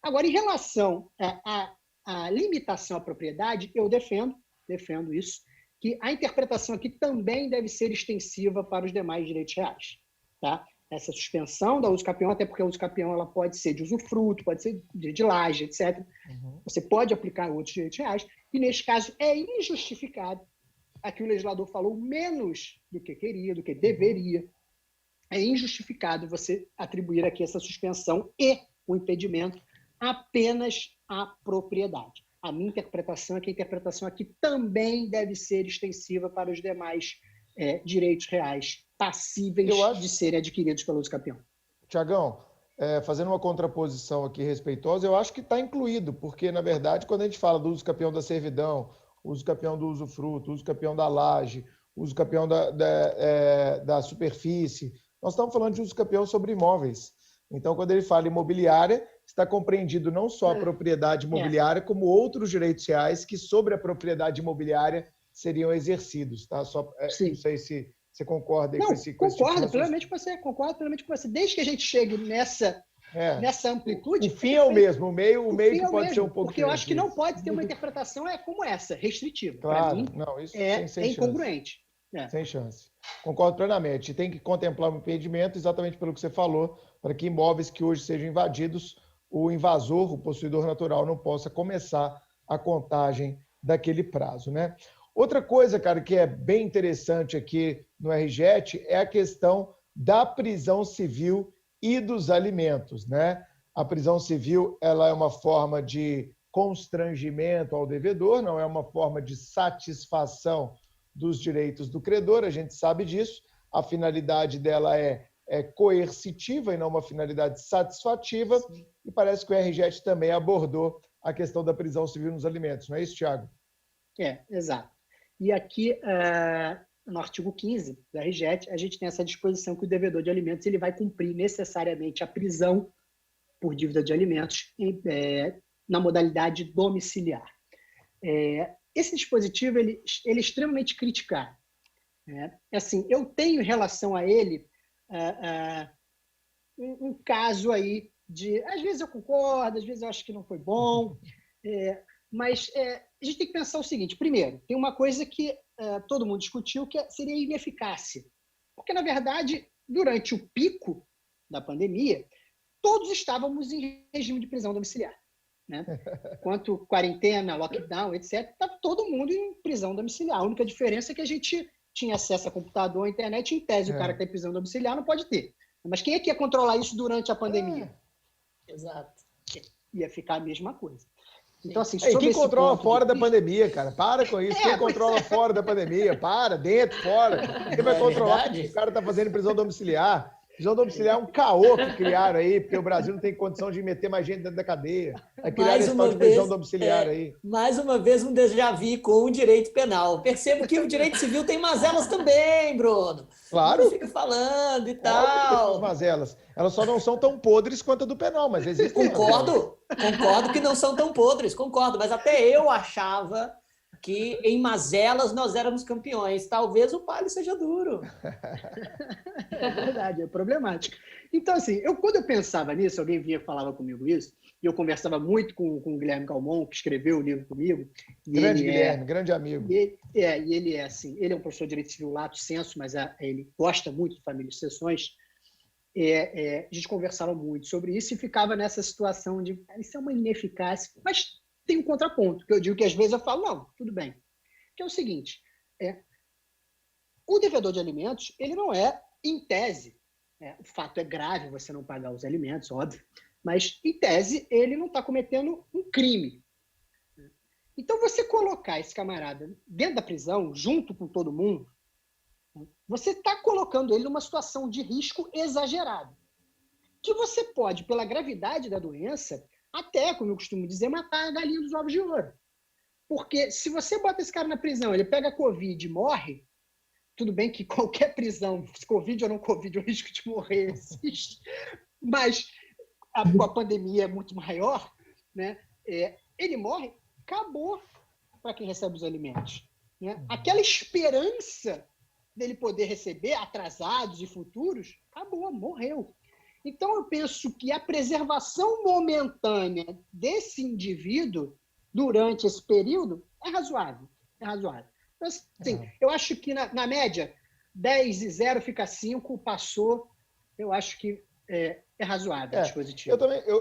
Agora, em relação à limitação à propriedade, eu defendo isso, que a interpretação aqui também deve ser extensiva para os demais direitos reais. Tá? Essa suspensão da uso capião, até porque a uso capião ela pode ser de usufruto, pode ser de laje, etc. Você pode aplicar outros direitos reais, e neste caso é injustificado. Aqui o legislador falou menos do que queria, do que deveria. É injustificado você atribuir aqui essa suspensão e o impedimento apenas à propriedade. A minha interpretação é que a interpretação aqui também deve ser extensiva para os demais direitos reais passíveis de serem adquiridos pelo uso capião. Tiagão, fazendo uma contraposição aqui respeitosa, eu acho que está incluído, porque, na verdade, quando a gente fala do uso capião da servidão, uso capião do usufruto, uso capião da laje, uso capião da superfície, nós estamos falando de uso capião sobre imóveis. Então, quando ele fala imobiliária, está compreendido não só a propriedade imobiliária, como outros direitos reais que sobre a propriedade imobiliária seriam exercidos. Tá? Não sei se você concorda com esse concordo plenamente com você. Desde que a gente chegue nessa amplitude... O fim é o mesmo, o meio que pode ser um pouco... Porque eu acho que não pode ter uma interpretação como essa, restritiva. Claro, mim, não, isso é incongruente. Sem chance. Concordo plenamente. Tem que contemplar o impedimento exatamente pelo que você falou, para que imóveis que hoje sejam invadidos, o invasor, o possuidor natural, não possa começar a contagem daquele prazo, né? Outra coisa, cara, que é bem interessante aqui no RJET é a questão da prisão civil e dos alimentos, né? A prisão civil, ela é uma forma de constrangimento ao devedor, não é uma forma de satisfação dos direitos do credor, a gente sabe disso. A finalidade dela é coercitiva e não uma finalidade satisfativa. Sim. E parece que o RJET também abordou a questão da prisão civil nos alimentos, não é isso, Tiago? Exato. E aqui, no artigo 15 do RJET, a gente tem essa disposição que o devedor de alimentos ele vai cumprir necessariamente a prisão por dívida de alimentos na modalidade domiciliar. Esse dispositivo ele é extremamente criticado. Assim, eu tenho em relação a ele um caso aí de... Às vezes eu concordo, às vezes eu acho que não foi bom, mas a gente tem que pensar o seguinte. Primeiro, tem uma coisa que todo mundo discutiu, que seria a ineficácia. Porque, na verdade, durante o pico da pandemia, todos estávamos em regime de prisão domiciliar. Né? Quanto quarentena, lockdown, etc., estava todo mundo em prisão domiciliar. A única diferença é que a gente tinha acesso a computador, à internet, em tese o cara que está em prisão domiciliar não pode ter. Mas quem é que ia controlar isso durante a pandemia? Exato. Ia ficar a mesma coisa. Então, assim, quem controla fora da pandemia, cara? Para com isso. Quem controla fora da pandemia? Para, dentro, fora. Quem vai controlar o que o cara está fazendo em prisão domiciliar? Prisão domiciliar é um caô que criaram aí, porque o Brasil não tem condição de meter mais gente dentro da cadeia. Aí criaram esse tal de prisão domiciliar aí. Mais uma vez, um déjà vu com o direito penal. Percebo que o direito civil tem mazelas também, Bruno. Claro. Não fica falando e tal. Tem mazelas. Elas só não são tão podres quanto a do penal, mas existem. Concordo que não são tão podres, concordo. Mas até eu achava que em mazelas nós éramos campeões. Talvez o palio seja duro. É verdade, é problemático. Então, assim, quando eu pensava nisso, alguém vinha e falava comigo isso, e eu conversava muito com o Guilherme Calmon, que escreveu o livro comigo. Grande Guilherme, grande amigo. E ele é assim, ele é um professor de direito civil lato sensu, mas ele gosta muito de família de sucessões. A gente conversava muito sobre isso e ficava nessa situação de isso é uma ineficácia, mas tem um contraponto, que eu digo que às vezes eu falo, não, tudo bem. Que é o seguinte, o devedor de alimentos, ele não é, em tese, o fato é grave você não pagar os alimentos, óbvio, mas, em tese, ele não está cometendo um crime. Então, você colocar esse camarada dentro da prisão, junto com todo mundo, você está colocando ele numa situação de risco exagerado. Que você pode, pela gravidade da doença, até, como eu costumo dizer, matar a galinha dos ovos de ouro. Porque se você bota esse cara na prisão, ele pega Covid e morre, tudo bem que qualquer prisão, Covid ou não Covid, o risco de morrer existe, mas com a pandemia é muito maior, né? Ele morre, acabou para quem recebe os alimentos. Né? Aquela esperança dele poder receber, atrasados e futuros, acabou, morreu. Então, eu penso que a preservação momentânea desse indivíduo durante esse período é razoável. É razoável. Então, assim, eu acho que, na média, 10 e 0 fica 5, passou, eu acho que é razoável o dispositivo.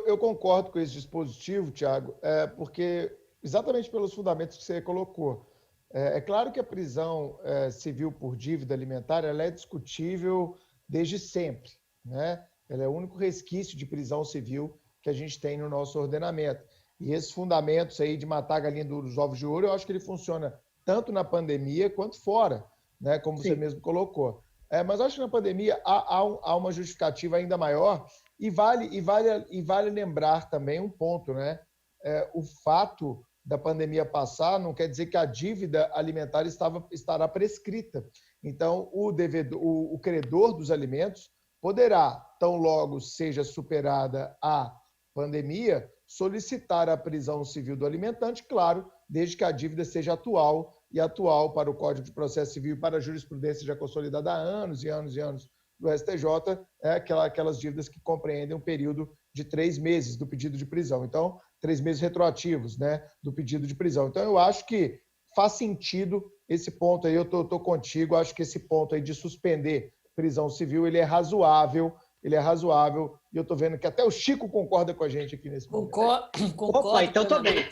Eu concordo com esse dispositivo, Thiago, porque exatamente pelos fundamentos que você colocou. É claro que a prisão civil por dívida alimentar ela é discutível desde sempre, né? Ela é o único resquício de prisão civil que a gente tem no nosso ordenamento. E esses fundamentos aí de matar a galinha dos ovos de ouro, eu acho que ele funciona tanto na pandemia quanto fora, né? Como Sim. Você mesmo colocou. Mas acho que na pandemia há uma justificativa ainda maior e vale lembrar também um ponto, né? O fato da pandemia passar não quer dizer que a dívida alimentar estará prescrita. Então, o credor dos alimentos poderá, tão logo seja superada a pandemia, solicitar a prisão civil do alimentante, claro, desde que a dívida seja atual, e atual para o Código de Processo Civil e para a jurisprudência já consolidada há anos e anos e anos do STJ, aquelas dívidas que compreendem um período de 3 meses do pedido de prisão. Então, 3 meses retroativos, né, do pedido de prisão. Então, eu acho que faz sentido esse ponto aí, eu estou contigo, acho que esse ponto aí de suspender prisão civil, ele é razoável, e eu estou vendo que até o Chico concorda com a gente aqui nesse momento. Concordo. Opa, então estou bem.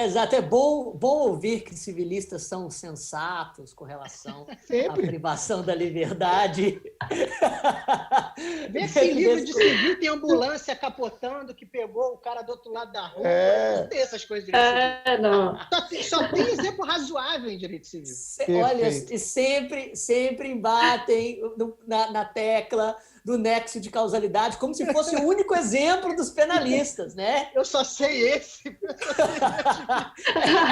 Exato, é bom ouvir que civilistas são sensatos com relação à privação da liberdade. Vê se livro de civil tem ambulância capotando que pegou o cara do outro lado da rua. Não tem essas coisas de direito civil. Não. Só tem exemplo razoável em direito civil. Olha, e sempre embatem na tecla do nexo de causalidade, como se fosse o único exemplo dos penalistas, né? Eu só sei esse. É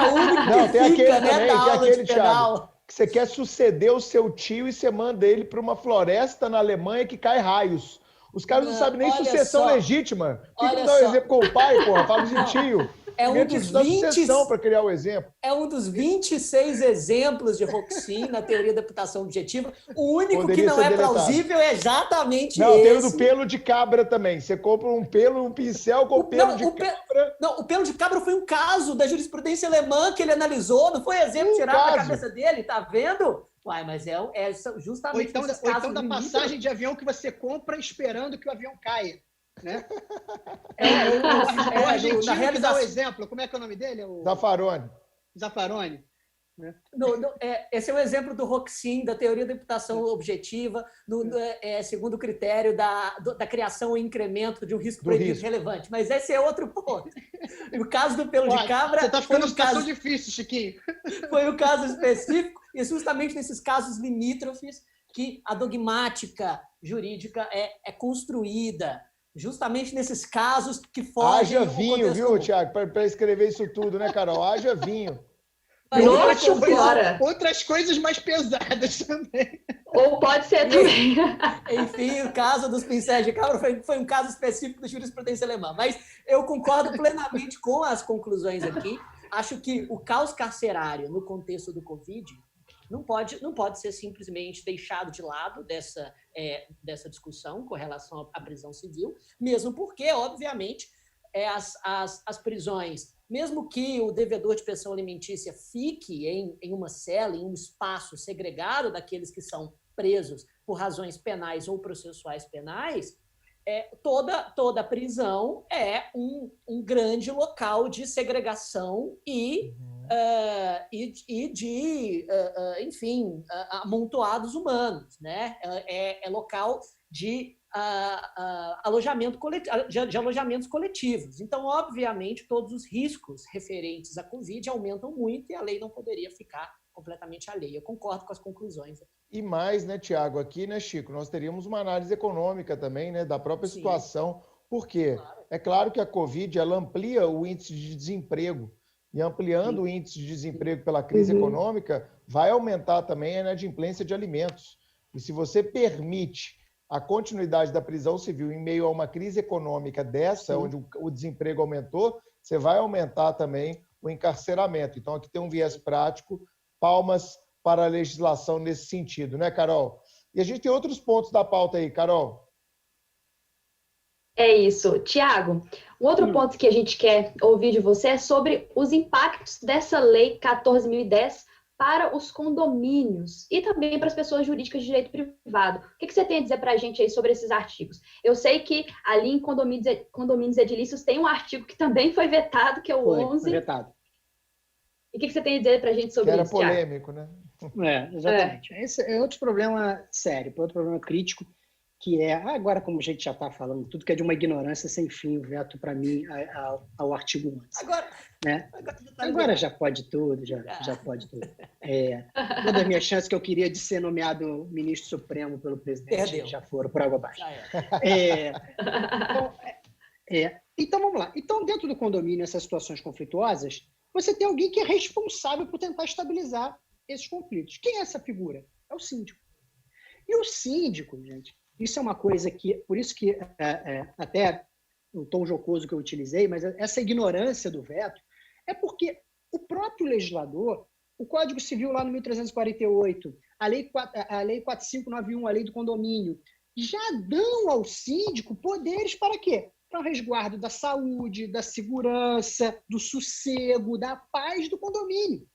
o único que Não, tem fica, aquele né, também, da aula tem aquele, de penal. Thiago, que você quer suceder o seu tio e você manda ele para uma floresta na Alemanha que cai raios. Os caras não sabem nem sucessão legítima. Por que não dá o exemplo com o pai, porra? Fala de tio. É um dos 20 para criar o exemplo. É um dos 26 exemplos de Roxin na teoria da imputação objetiva. O único que não é plausível é exatamente esse. Não, tem o do pelo de cabra também. Você compra um pincel com pelo de cabra. Não, o pelo de cabra foi um caso da jurisprudência alemã que ele analisou, não foi exemplo tirado da cabeça dele, tá vendo? Uai, mas é justamente ou então da passagem de avião que você compra esperando que o avião caia. Né? O argentino que dá o exemplo. Como é que é o nome dele? Zaffaroni. Né? Esse é o exemplo do Roxin, da teoria da imputação objetiva, segundo o critério da criação e incremento de um risco proibido relevante. Mas esse é outro ponto. O caso do pelo de cabra... Você está ficando uma situação difícil, Chiquinho. Foi um caso específico, e justamente nesses casos limítrofes que a dogmática jurídica é construída. Justamente nesses casos que fogem... Haja vinho, viu, Thiago? Para escrever isso tudo, né, Carol? Haja vinho. Outras coisas mais pesadas também. Ou pode ser também. Enfim, o caso dos pincéis de cabra foi um caso específico da jurisprudência alemã. Mas eu concordo plenamente com as conclusões aqui. Acho que o caos carcerário no contexto do Covid não pode ser simplesmente deixado de lado dessa discussão com relação à prisão civil, mesmo porque, obviamente, as prisões, mesmo que o devedor de pensão alimentícia fique em uma cela, em um espaço segregado daqueles que são presos por razões penais ou processuais penais, toda prisão é um grande local de segregação e de, enfim, amontoados humanos, né? É local de de alojamentos coletivos. Então, obviamente, todos os riscos referentes à Covid aumentam muito e a lei não poderia ficar completamente alheia. Eu concordo com as conclusões. E mais, né, Tiago, aqui, né, Chico, nós teríamos uma análise econômica também, né, da própria situação. Por quê? Claro. É claro que a Covid, ela amplia o índice de desemprego, e ampliando o índice de desemprego pela crise econômica, vai aumentar também a inadimplência de alimentos. E se você permite a continuidade da prisão civil em meio a uma crise econômica dessa, onde o desemprego aumentou, você vai aumentar também o encarceramento. Então, aqui tem um viés prático, palmas para a legislação nesse sentido, né, Carol? E a gente tem outros pontos da pauta aí, Carol. É isso. Tiago, um outro ponto que a gente quer ouvir de você é sobre os impactos dessa lei 14.010 para os condomínios e também para as pessoas jurídicas de direito privado. O que você tem a dizer para a gente aí sobre esses artigos? Eu sei que ali em condomínios edilícios tem um artigo que também foi vetado, que é o 11. Foi vetado. E o que você tem a dizer para a gente sobre isso, Tiago? Era polêmico, né? Exatamente. Esse é outro problema sério, outro problema crítico, que é, agora como a gente já está falando, tudo que é de uma ignorância sem fim, o veto para mim ao artigo 11. Agora já pode tudo, já pode tudo. Uma das minhas chances que eu queria de ser nomeado ministro supremo pelo presidente já foram por água abaixo. Então, vamos lá. Então, dentro do condomínio, essas situações conflituosas, você tem alguém que é responsável por tentar estabilizar esses conflitos. Quem é essa figura? É o síndico. E o síndico, gente, isso é uma coisa que, por isso que até o tom jocoso que eu utilizei, mas essa ignorância do veto é porque o próprio legislador, o Código Civil lá no 1348, a Lei 4591, a Lei do Condomínio, já dão ao síndico poderes para quê? Para o resguardo da saúde, da segurança, do sossego, da paz do condomínio.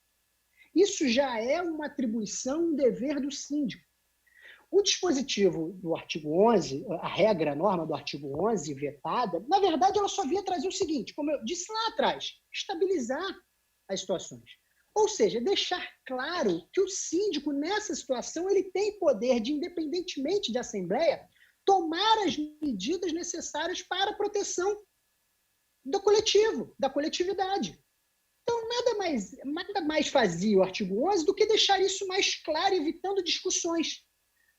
Isso já é uma atribuição, um dever do síndico. O dispositivo do artigo 11, a regra, a norma do artigo 11 vetada, na verdade, ela só vinha trazer o seguinte, como eu disse lá atrás, estabilizar as situações. Ou seja, deixar claro que o síndico, nessa situação, ele tem poder de, independentemente de assembleia, tomar as medidas necessárias para a proteção do coletivo, da coletividade. Então, nada mais fazia o artigo 11 do que deixar isso mais claro, evitando discussões.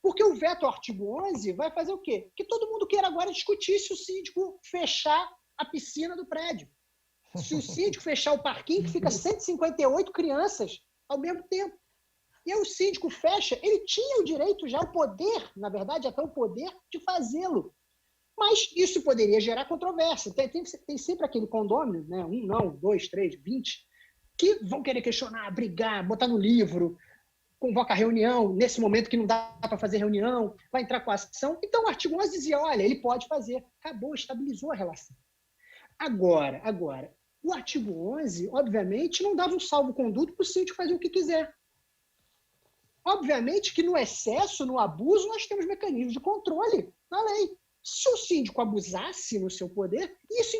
Porque o veto ao artigo 11 vai fazer o quê? Que todo mundo queira agora discutir se o síndico fechar a piscina do prédio. Se o síndico fechar o parquinho, que fica 158 crianças ao mesmo tempo. E aí o síndico fecha, ele tinha o direito já, o poder, na verdade, até o poder de fazê-lo. Mas isso poderia gerar controvérsia. Tem sempre aquele condômino, né? 1 não, 2, 3, 20, que vão querer questionar, brigar, botar no livro, convoca reunião, nesse momento que não dá para fazer reunião, vai entrar com a ação. Então, o artigo 11 dizia, olha, ele pode fazer. Acabou, estabilizou a relação. Agora, o artigo 11, obviamente, não dava um salvo-conduto para o síndico fazer o que quiser. Obviamente que no excesso, no abuso, nós temos mecanismos de controle na lei. Se o síndico abusasse no seu poder, isso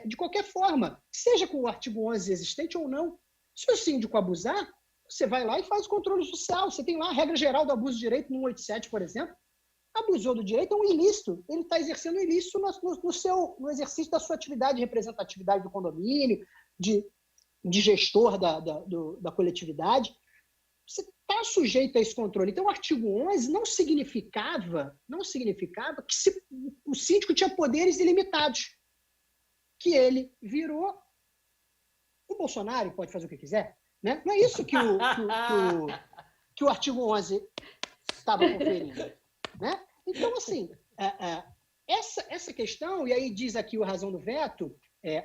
de qualquer forma, seja com o artigo 11 existente ou não, se o síndico abusar, você vai lá e faz o controle social. Você tem lá a regra geral do abuso de direito no 187, por exemplo. Abusou do direito é um ilícito. Ele está exercendo um ilícito no exercício da sua atividade de representatividade do condomínio, de gestor da coletividade. Você está sujeito a esse controle. Então, o artigo 11 não significava que o síndico tinha poderes ilimitados. Que ele virou o Bolsonaro e pode fazer o que quiser. Né? Não é isso que o artigo 11 estava conferindo. Né? Então, assim, essa questão, e aí diz aqui a razão do veto,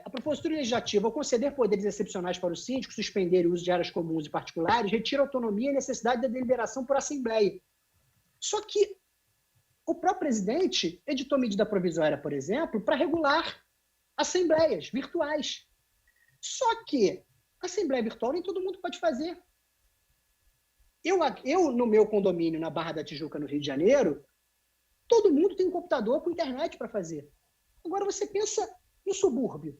a propositura legislativa, ao conceder poderes excepcionais para o síndico, suspender o uso de áreas comuns e particulares, retira a autonomia e necessidade da deliberação por assembleia. Só que o próprio presidente editou medida provisória, por exemplo, para regular assembleias virtuais. Só que assembleia virtual nem todo mundo pode fazer. Eu, no meu condomínio, na Barra da Tijuca, no Rio de Janeiro, todo mundo tem um computador com internet para fazer. Agora você pensa no subúrbio.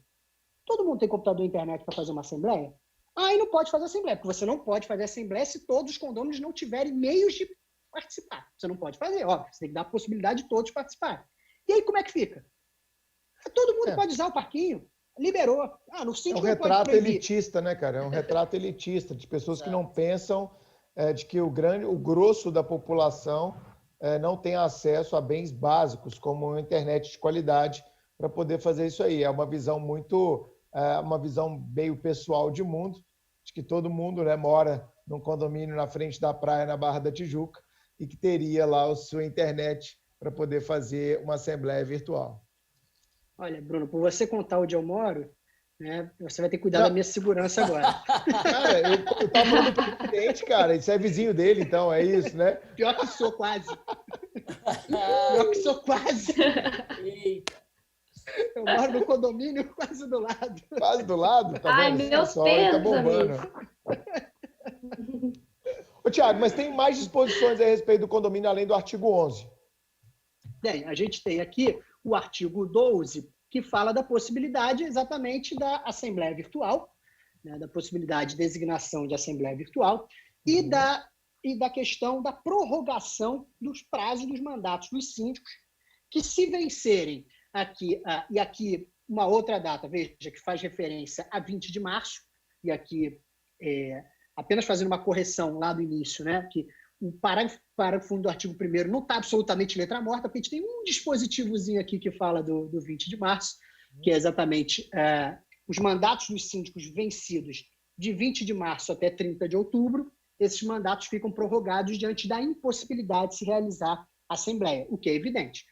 Todo mundo tem computador e internet para fazer uma assembleia? Aí não pode fazer assembleia, porque você não pode fazer assembleia se todos os condôminos não tiverem meios de participar. Você não pode fazer, óbvio, você tem que dar a possibilidade de todos participarem. E aí, como é que fica? Todo mundo pode usar o parquinho, liberou. No sítio é um retrato elitista, né, cara? É um retrato elitista, de pessoas que não pensam de que o grosso da população não tem acesso a bens básicos, como a internet de qualidade, para poder fazer isso aí. É uma visão uma visão meio pessoal de mundo, de que todo mundo, né, mora num condomínio na frente da praia, na Barra da Tijuca, e que teria lá a sua internet para poder fazer uma assembleia virtual. Olha, Bruno, por você contar onde eu moro, né, você vai ter que cuidar da minha segurança agora. Cara, eu tava falando pro presidente, cara, isso é vizinho dele, então, é isso, né? Pior que sou, quase. Pior que sou, quase. Eu moro no condomínio quase do lado. Quase do lado? Tá Ai, vendo? meus Tá bombando. amigo. Ô, Thiago, mas tem mais disposições a respeito do condomínio, além do artigo 11? Bem, a gente tem aqui o artigo 12, que fala da possibilidade exatamente da assembleia virtual, né, da possibilidade de designação de assembleia virtual e da questão da prorrogação dos prazos dos mandatos dos síndicos, que se vencerem aqui, e aqui uma outra data, veja, que faz referência a 20 de março, e aqui apenas fazendo uma correção lá do início, né, que o parágrafo do artigo 1º não está absolutamente letra morta, porque a gente tem um dispositivozinho aqui que fala do 20 de março, que é exatamente os mandatos dos síndicos vencidos de 20 de março até 30 de outubro, esses mandatos ficam prorrogados diante da impossibilidade de se realizar a assembleia, o que é evidente.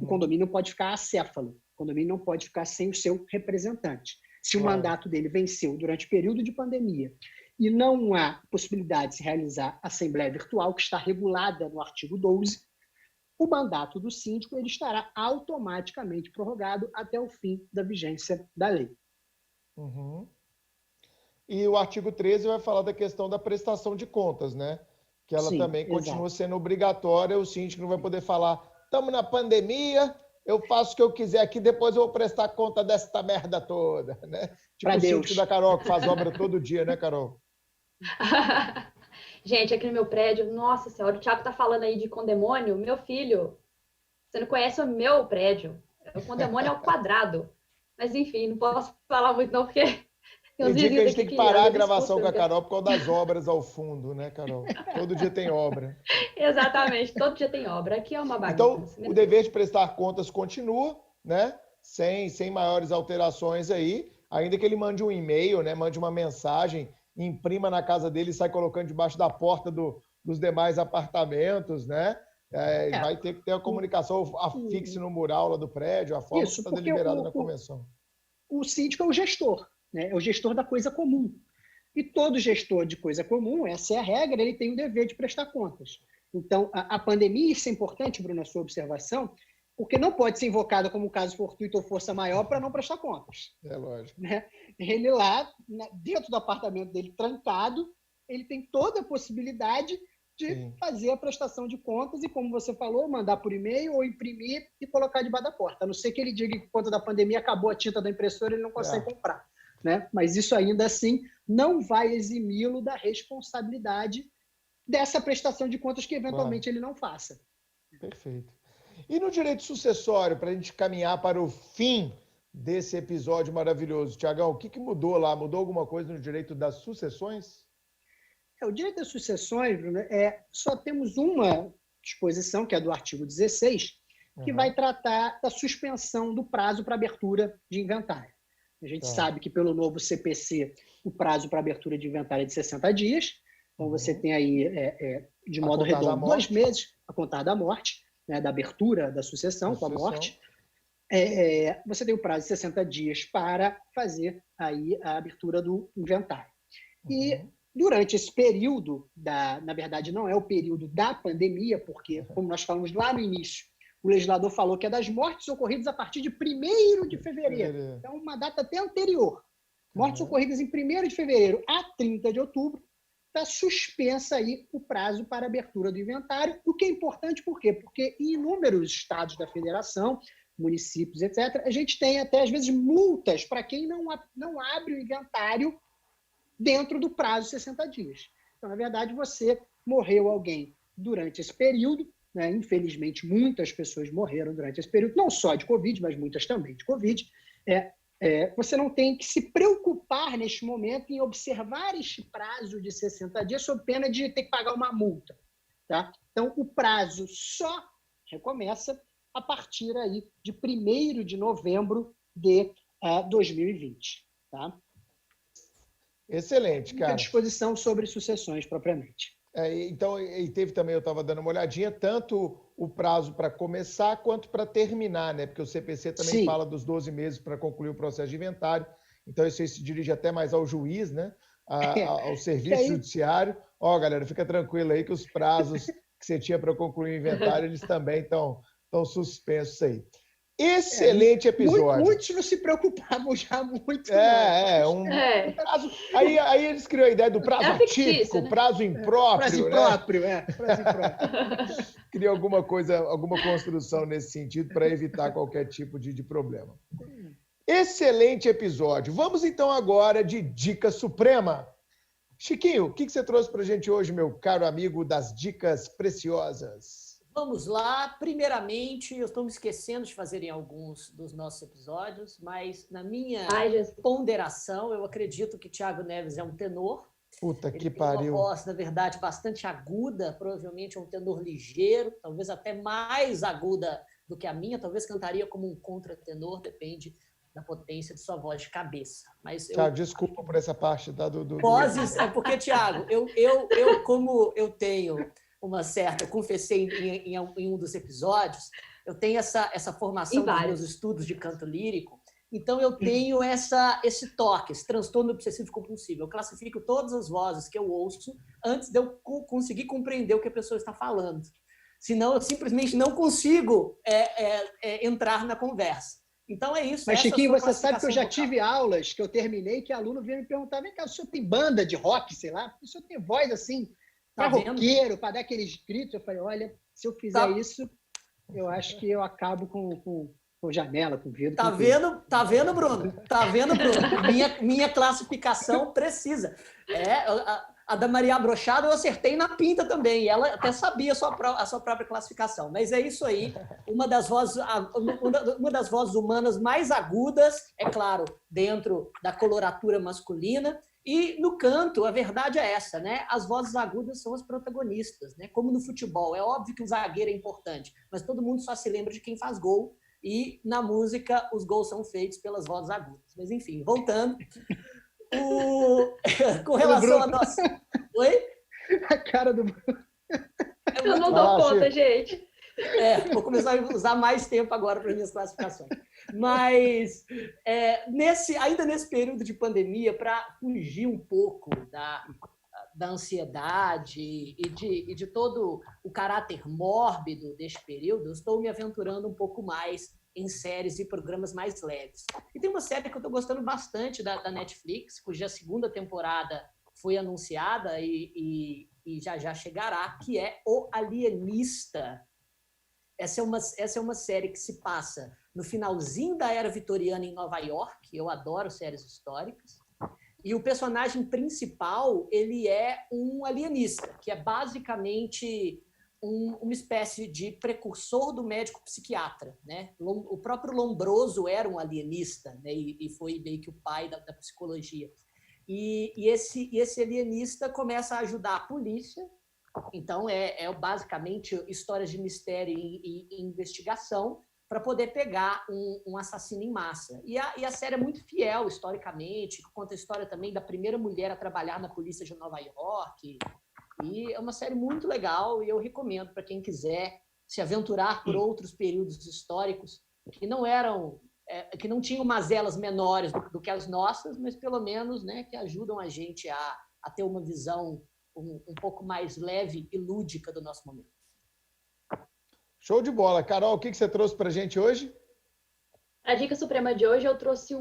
O condomínio não pode ficar acéfalo, o condomínio não pode ficar sem o seu representante. Se o mandato dele venceu durante o período de pandemia e não há possibilidade de se realizar a assembleia virtual, que está regulada no artigo 12, o mandato do síndico ele estará automaticamente prorrogado até o fim da vigência da lei. Uhum. E o artigo 13 vai falar da questão da prestação de contas, né? Que ela também continua sendo obrigatória, o síndico não vai poder falar, estamos na pandemia, eu faço o que eu quiser aqui, depois eu vou prestar conta desta merda toda, né? Tipo o síndico da Carol, que faz obra todo dia, né, Carol? Gente, aqui no meu prédio, nossa senhora, o Thiago tá falando aí de condemônio. Meu filho, você não conhece o meu prédio. O condemônio ao quadrado. Mas enfim, não posso falar muito não, porque tem dia que a gente tem que parar a gravação com a Carol por causa das obras ao fundo, né, Carol? Todo dia tem obra. Exatamente, todo dia tem obra. Aqui é uma bagunça. Então, o dever de prestar contas continua, né? Sem maiores alterações aí, ainda que ele mande um e-mail, né? Mande uma mensagem, imprima na casa dele e sai colocando debaixo da porta dos demais apartamentos, né? Vai ter que ter a comunicação, afixe no mural lá do prédio, a forma que está deliberada na convenção. O síndico é o gestor, né? É o gestor da coisa comum. E todo gestor de coisa comum, essa é a regra, ele tem o dever de prestar contas. Então, a pandemia, isso é importante, Bruno, a sua observação, porque não pode ser invocada como caso fortuito ou força maior para não prestar contas. É lógico. Né? Ele lá, dentro do apartamento dele, trancado, ele tem toda a possibilidade de fazer a prestação de contas e, como você falou, mandar por e-mail ou imprimir e colocar debaixo da porta. A não ser que ele diga que, por conta da pandemia, acabou a tinta da impressora e ele não consegue comprar. Né? Mas isso, ainda assim, não vai eximi-lo da responsabilidade dessa prestação de contas que, eventualmente, ele não faça. Perfeito. E no direito sucessório, para a gente caminhar para o fim desse episódio maravilhoso, Tiagão, o que mudou lá? Mudou alguma coisa no direito das sucessões? O direito das sucessões, Bruno, só temos uma disposição, que é do artigo 16, que vai tratar da suspensão do prazo para abertura de inventário. A gente sabe que, pelo novo CPC, o prazo para abertura de inventário é de 60 dias. Então, você tem aí, de modo redondo, 2 meses a contar da morte, né, da abertura da sucessão com a morte. Você tem o prazo de 60 dias para fazer aí a abertura do inventário. E durante esse período, na verdade, não é o período da pandemia, porque, como nós falamos lá no início, o legislador falou que é das mortes ocorridas a partir de 1º de fevereiro. Então, uma data até anterior. Mortes ocorridas em 1º de fevereiro a 30 de outubro, está suspensa aí o prazo para abertura do inventário, o que é importante por quê? Porque em inúmeros estados da federação, municípios, etc., a gente tem até, às vezes, multas para quem não abre o inventário dentro do prazo de 60 dias. Então, na verdade, morreu alguém durante esse período, né? Infelizmente, muitas pessoas morreram durante esse período, não só de Covid, mas muitas também de Covid. Você não tem que se preocupar neste momento em observar este prazo de 60 dias sob pena de ter que pagar uma multa. Tá? Então, o prazo só recomeça a partir aí de 1º de novembro de 2020. Tá? Excelente, cara. À disposição sobre sucessões, propriamente. Então, e teve também, eu estava dando uma olhadinha, tanto o prazo para começar quanto para terminar, né? Porque o CPC também fala dos 12 meses para concluir o processo de inventário. Então, isso aí se dirige até mais ao juiz, né? Ao serviço judiciário. Galera, fica tranquilo aí que os prazos que você tinha para concluir o inventário, eles também estão suspensos aí. Excelente episódio. Muitos não se preocupavam já muito. Aí eles criam a ideia do prazo atípico, né? Prazo impróprio. Prazo impróprio. Cria alguma coisa, alguma construção nesse sentido para evitar qualquer tipo de problema. Excelente episódio. Vamos então agora de Dica Suprema. Chiquinho, o que você trouxe para a gente hoje, meu caro amigo das dicas preciosas? Vamos lá. Primeiramente, eu estou me esquecendo de fazer em alguns dos nossos episódios, mas na minha ponderação, eu acredito que Thiago Neves é um tenor. Puta que Ele pariu. tem uma voz, na verdade, bastante aguda, provavelmente é um tenor ligeiro, talvez até mais aguda do que a minha, talvez cantaria como um contratenor, depende da potência de sua voz de cabeça. Mas Thiago, desculpa por essa parte. Vozes, é porque, Thiago, eu como eu tenho uma certa, eu confessei em um dos episódios, eu tenho essa formação dos meus estudos de canto lírico, então eu tenho esse toque, esse transtorno obsessivo compulsivo. Eu classifico todas as vozes que eu ouço antes de eu conseguir compreender o que a pessoa está falando. Senão eu simplesmente não consigo entrar na conversa. Então é isso. Mas, Chiquinho, você sabe que eu já tive aulas que eu terminei que aluno vinha me perguntar: vem cá, o senhor tem banda de rock, sei lá? O senhor tem voz assim, para roqueiro, para dar aqueles gritos? Eu falei: olha, se eu fizer isso, eu acho que eu acabo com janela, com vidro. Tá vendo, Bruno? Tá vendo, Bruno? Minha classificação precisa. A da Maria Brochada eu acertei na pinta também, e ela até sabia a sua própria classificação. Mas é isso aí, uma das vozes humanas mais agudas, é claro, dentro da coloratura masculina. E no canto, a verdade é essa, né? As vozes agudas são as protagonistas, né? Como no futebol. É óbvio que o zagueiro é importante, mas todo mundo só se lembra de quem faz gol. E na música, os gols são feitos pelas vozes agudas. Mas enfim, voltando. Com relação a nossa... Oi? A cara do Bruno. Eu não dou conta, gente. Vou começar a usar mais tempo agora para minhas classificações. Mas ainda nesse período de pandemia, para fugir um pouco da ansiedade e de todo o caráter mórbido deste período, eu estou me aventurando um pouco mais em séries e programas mais leves. E tem uma série que eu estou gostando bastante da Netflix, cuja segunda temporada foi anunciada e já chegará, que é O Alienista. Essa é uma série que se passa no finalzinho da Era Vitoriana em Nova York. Eu adoro séries históricas. E o personagem principal, ele é um alienista, que é basicamente uma espécie de precursor do médico psiquiatra, né? O próprio Lombroso era um alienista, né? E foi meio que o pai da psicologia. E esse alienista começa a ajudar a polícia. Então, basicamente histórias de mistério e investigação para poder pegar um assassino em massa. E a série é muito fiel, historicamente, conta a história também da primeira mulher a trabalhar na polícia de Nova York. E é uma série muito legal e eu recomendo para quem quiser se aventurar por outros períodos históricos que que não tinham mazelas menores do que as nossas, mas pelo menos, né, que ajudam a gente a ter uma visão um pouco mais leve e lúdica do nosso momento. Show de bola. Carol, o que você trouxe para a gente hoje? A dica suprema de hoje eu trouxe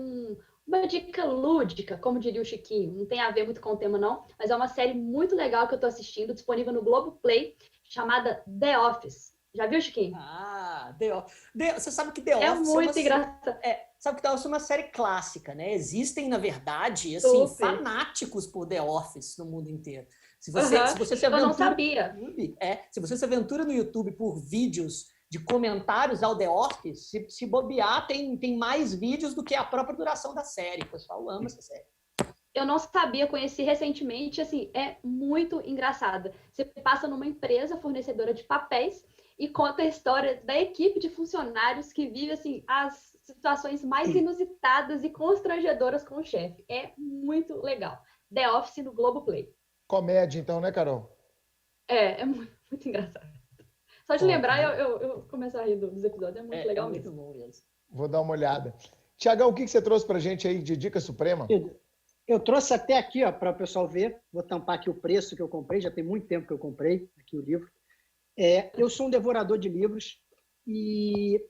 uma dica lúdica, como diria o Chiquinho. Não tem a ver muito com o tema, não, mas é uma série muito legal que eu estou assistindo, disponível no Globoplay, chamada The Office. Já viu, Chiquinho? The Office. Você sabe que The Office é muito engraçado. Sabe que The Office é uma série clássica, né? Existem, na verdade, assim, fanáticos por The Office no mundo inteiro. Se você se aventura, eu não sabia. Se você se aventura no YouTube por vídeos de comentários ao The Office, se bobear, tem mais vídeos do que a própria duração da série. O pessoal ama essa série. Eu não sabia, conheci recentemente, assim, é muito engraçada. Você passa numa empresa fornecedora de papéis e conta a história da equipe de funcionários que vive, assim, as situações mais inusitadas e constrangedoras com o chefe. É muito legal. The Office no Globoplay. Comédia, então, né, Carol? É muito, muito engraçado. Só de lembrar, eu começo a rir dos episódios. É muito legal mesmo. Muito bom mesmo. Vou dar uma olhada. Tiagão, o que você trouxe pra gente aí de dica suprema? Eu trouxe até aqui, ó, para o pessoal ver. Vou tampar aqui o preço que eu comprei. Já tem muito tempo que eu comprei aqui o livro. Eu sou um devorador de livros e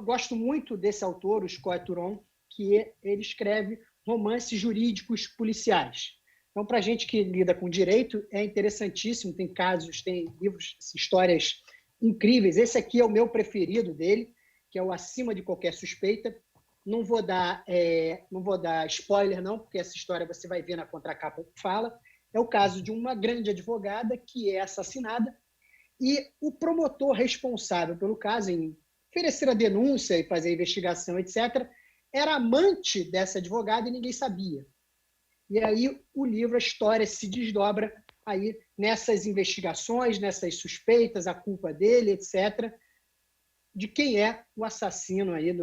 gosto muito desse autor, o Scott Turon, que ele escreve romances jurídicos policiais. Então, para a gente que lida com direito, é interessantíssimo. Tem casos, tem livros, histórias incríveis. Esse aqui é o meu preferido dele, que é o Acima de Qualquer Suspeita. Não vou dar spoiler, não, porque essa história você vai ver na contracapa que fala. É o caso de uma grande advogada que é assassinada e o promotor responsável pelo caso, em oferecer a denúncia e fazer a investigação, etc., era amante dessa advogada e ninguém sabia. E aí o livro, a história se desdobra aí nessas investigações, nessas suspeitas, a culpa dele, etc., de quem é o assassino aí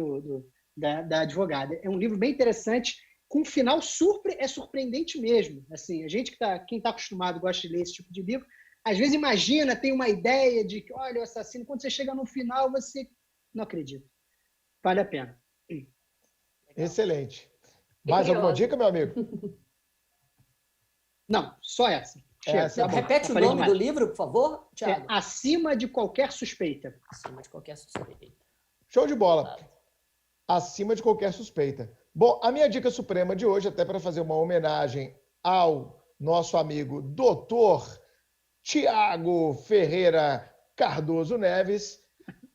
da advogada. É um livro bem interessante, com um final surpreendente mesmo. Assim, quem está acostumado, gosta de ler esse tipo de livro, às vezes imagina, tem uma ideia de que, olha, o assassino, quando você chega no final, você não acredita. Vale a pena. Excelente. Mais alguma dica, meu amigo? Não, só essa. Essa, repete o nome do livro, por favor, Thiago. Acima de Qualquer Suspeita. Acima de Qualquer Suspeita. Show de bola. Acima de Qualquer Suspeita. Bom, a minha dica suprema de hoje, até para fazer uma homenagem ao nosso amigo Dr. Tiago Ferreira Cardoso Neves,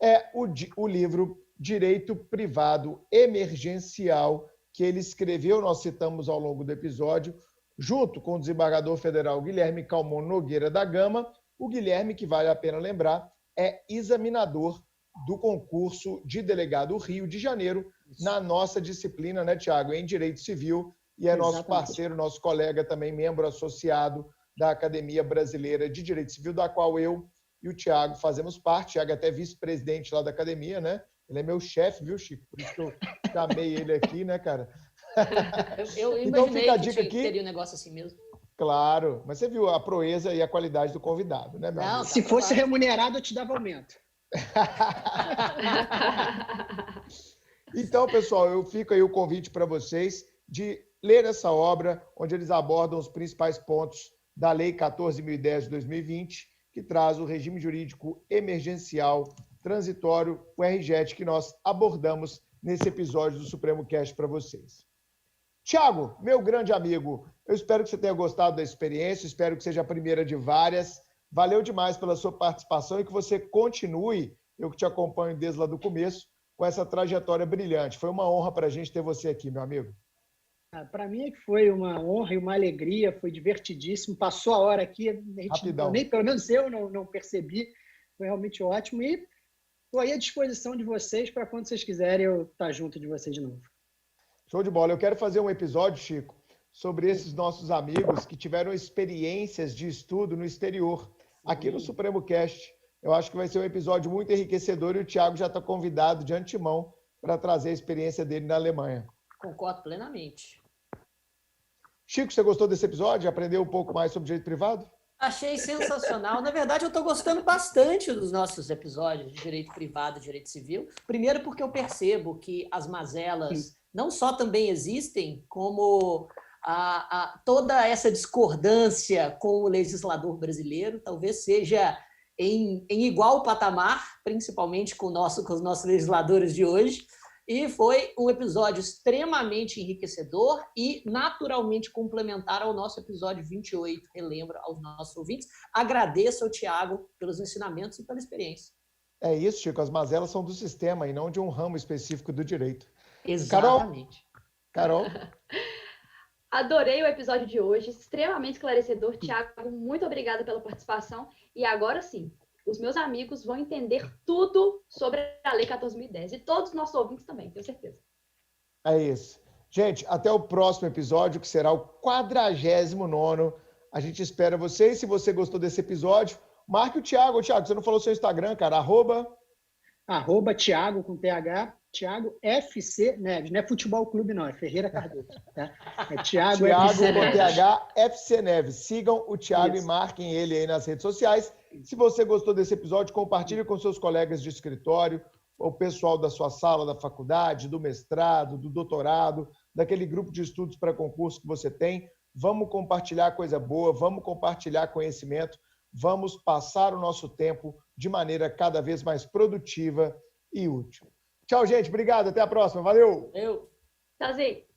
é o livro Direito Privado Emergencial, que ele escreveu, nós citamos ao longo do episódio, junto com o desembargador federal Guilherme Calmon Nogueira da Gama. O Guilherme, que vale a pena lembrar, é examinador do concurso de delegado Rio de Janeiro, na nossa disciplina, né, Tiago, em Direito Civil, e é nosso parceiro, nosso colega também, membro associado da Academia Brasileira de Direito Civil, da qual eu e o Tiago fazemos parte. O Tiago é até vice-presidente lá da academia, né? Ele é meu chefe, viu, Chico? Por isso que eu chamei ele aqui, né, cara? Eu Então imaginei fica a que dica aqui. teria um negócio assim mesmo. Claro, mas você viu a proeza e a qualidade do convidado, né, meu Não, amigo? Se fosse remunerado, eu te dava aumento. Então, pessoal, eu fico aí o convite para vocês de ler essa obra, onde eles abordam os principais pontos da Lei 14.010 de 2020, que traz o regime jurídico emergencial transitório, o RJET, que nós abordamos nesse episódio do Supremo Cast para vocês. Tiago, meu grande amigo, eu espero que você tenha gostado da experiência, espero que seja a primeira de várias. Valeu demais pela sua participação e que você continue, eu que te acompanho desde lá do começo, com essa trajetória brilhante. Foi uma honra para a gente ter você aqui, meu amigo. Para mim foi uma honra e uma alegria, foi divertidíssimo. Passou a hora aqui, Rapidão. pelo menos eu não percebi. Foi realmente ótimo. E estou aí à disposição de vocês para quando vocês quiserem eu estar junto de vocês de novo. Show de bola. Eu quero fazer um episódio, Chico, sobre esses nossos amigos que tiveram experiências de estudo no exterior, aqui no Supremo Cast. Eu acho que vai ser um episódio muito enriquecedor e o Tiago já está convidado de antemão para trazer a experiência dele na Alemanha. Concordo plenamente. Chico, você gostou desse episódio? Aprendeu um pouco mais sobre direito privado? Achei sensacional. Na verdade, eu estou gostando bastante dos nossos episódios de direito privado e direito civil. Primeiro porque eu percebo que as mazelas não só também existem, como toda essa discordância com o legislador brasileiro talvez seja em igual patamar, principalmente com os nossos legisladores de hoje. E foi um episódio extremamente enriquecedor e naturalmente complementar ao nosso episódio 28. Relembro aos nossos ouvintes. Agradeço ao Tiago pelos ensinamentos e pela experiência. É isso, Chico. As mazelas são do sistema e não de um ramo específico do direito. Exatamente. Carol? Adorei o episódio de hoje, extremamente esclarecedor. Thiago, muito obrigada pela participação. E agora sim, os meus amigos vão entender tudo sobre a Lei 14.010. E todos os nossos ouvintes também, tenho certeza. É isso. Gente, até o próximo episódio, que será o 49º. A gente espera vocês. Se você gostou desse episódio, marque o Thiago. Thiago, você não falou seu Instagram, cara? @, Thiago, com TH, Thiago FC Neves. Não é Futebol Clube, não, é Ferreira Cardoso. Tá? É Thiago FC com Neves. TH FC Neves. Sigam o Thiago Isso. e marquem ele aí nas redes sociais. Se você gostou desse episódio, compartilhe com seus colegas de escritório, o pessoal da sua sala, da faculdade, do mestrado, do doutorado, daquele grupo de estudos para concurso que você tem. Vamos compartilhar coisa boa, vamos compartilhar conhecimento, vamos passar o nosso tempo de maneira cada vez mais produtiva e útil. Tchau, gente. Obrigado. Até a próxima. Valeu! Eu. Tchauzinho.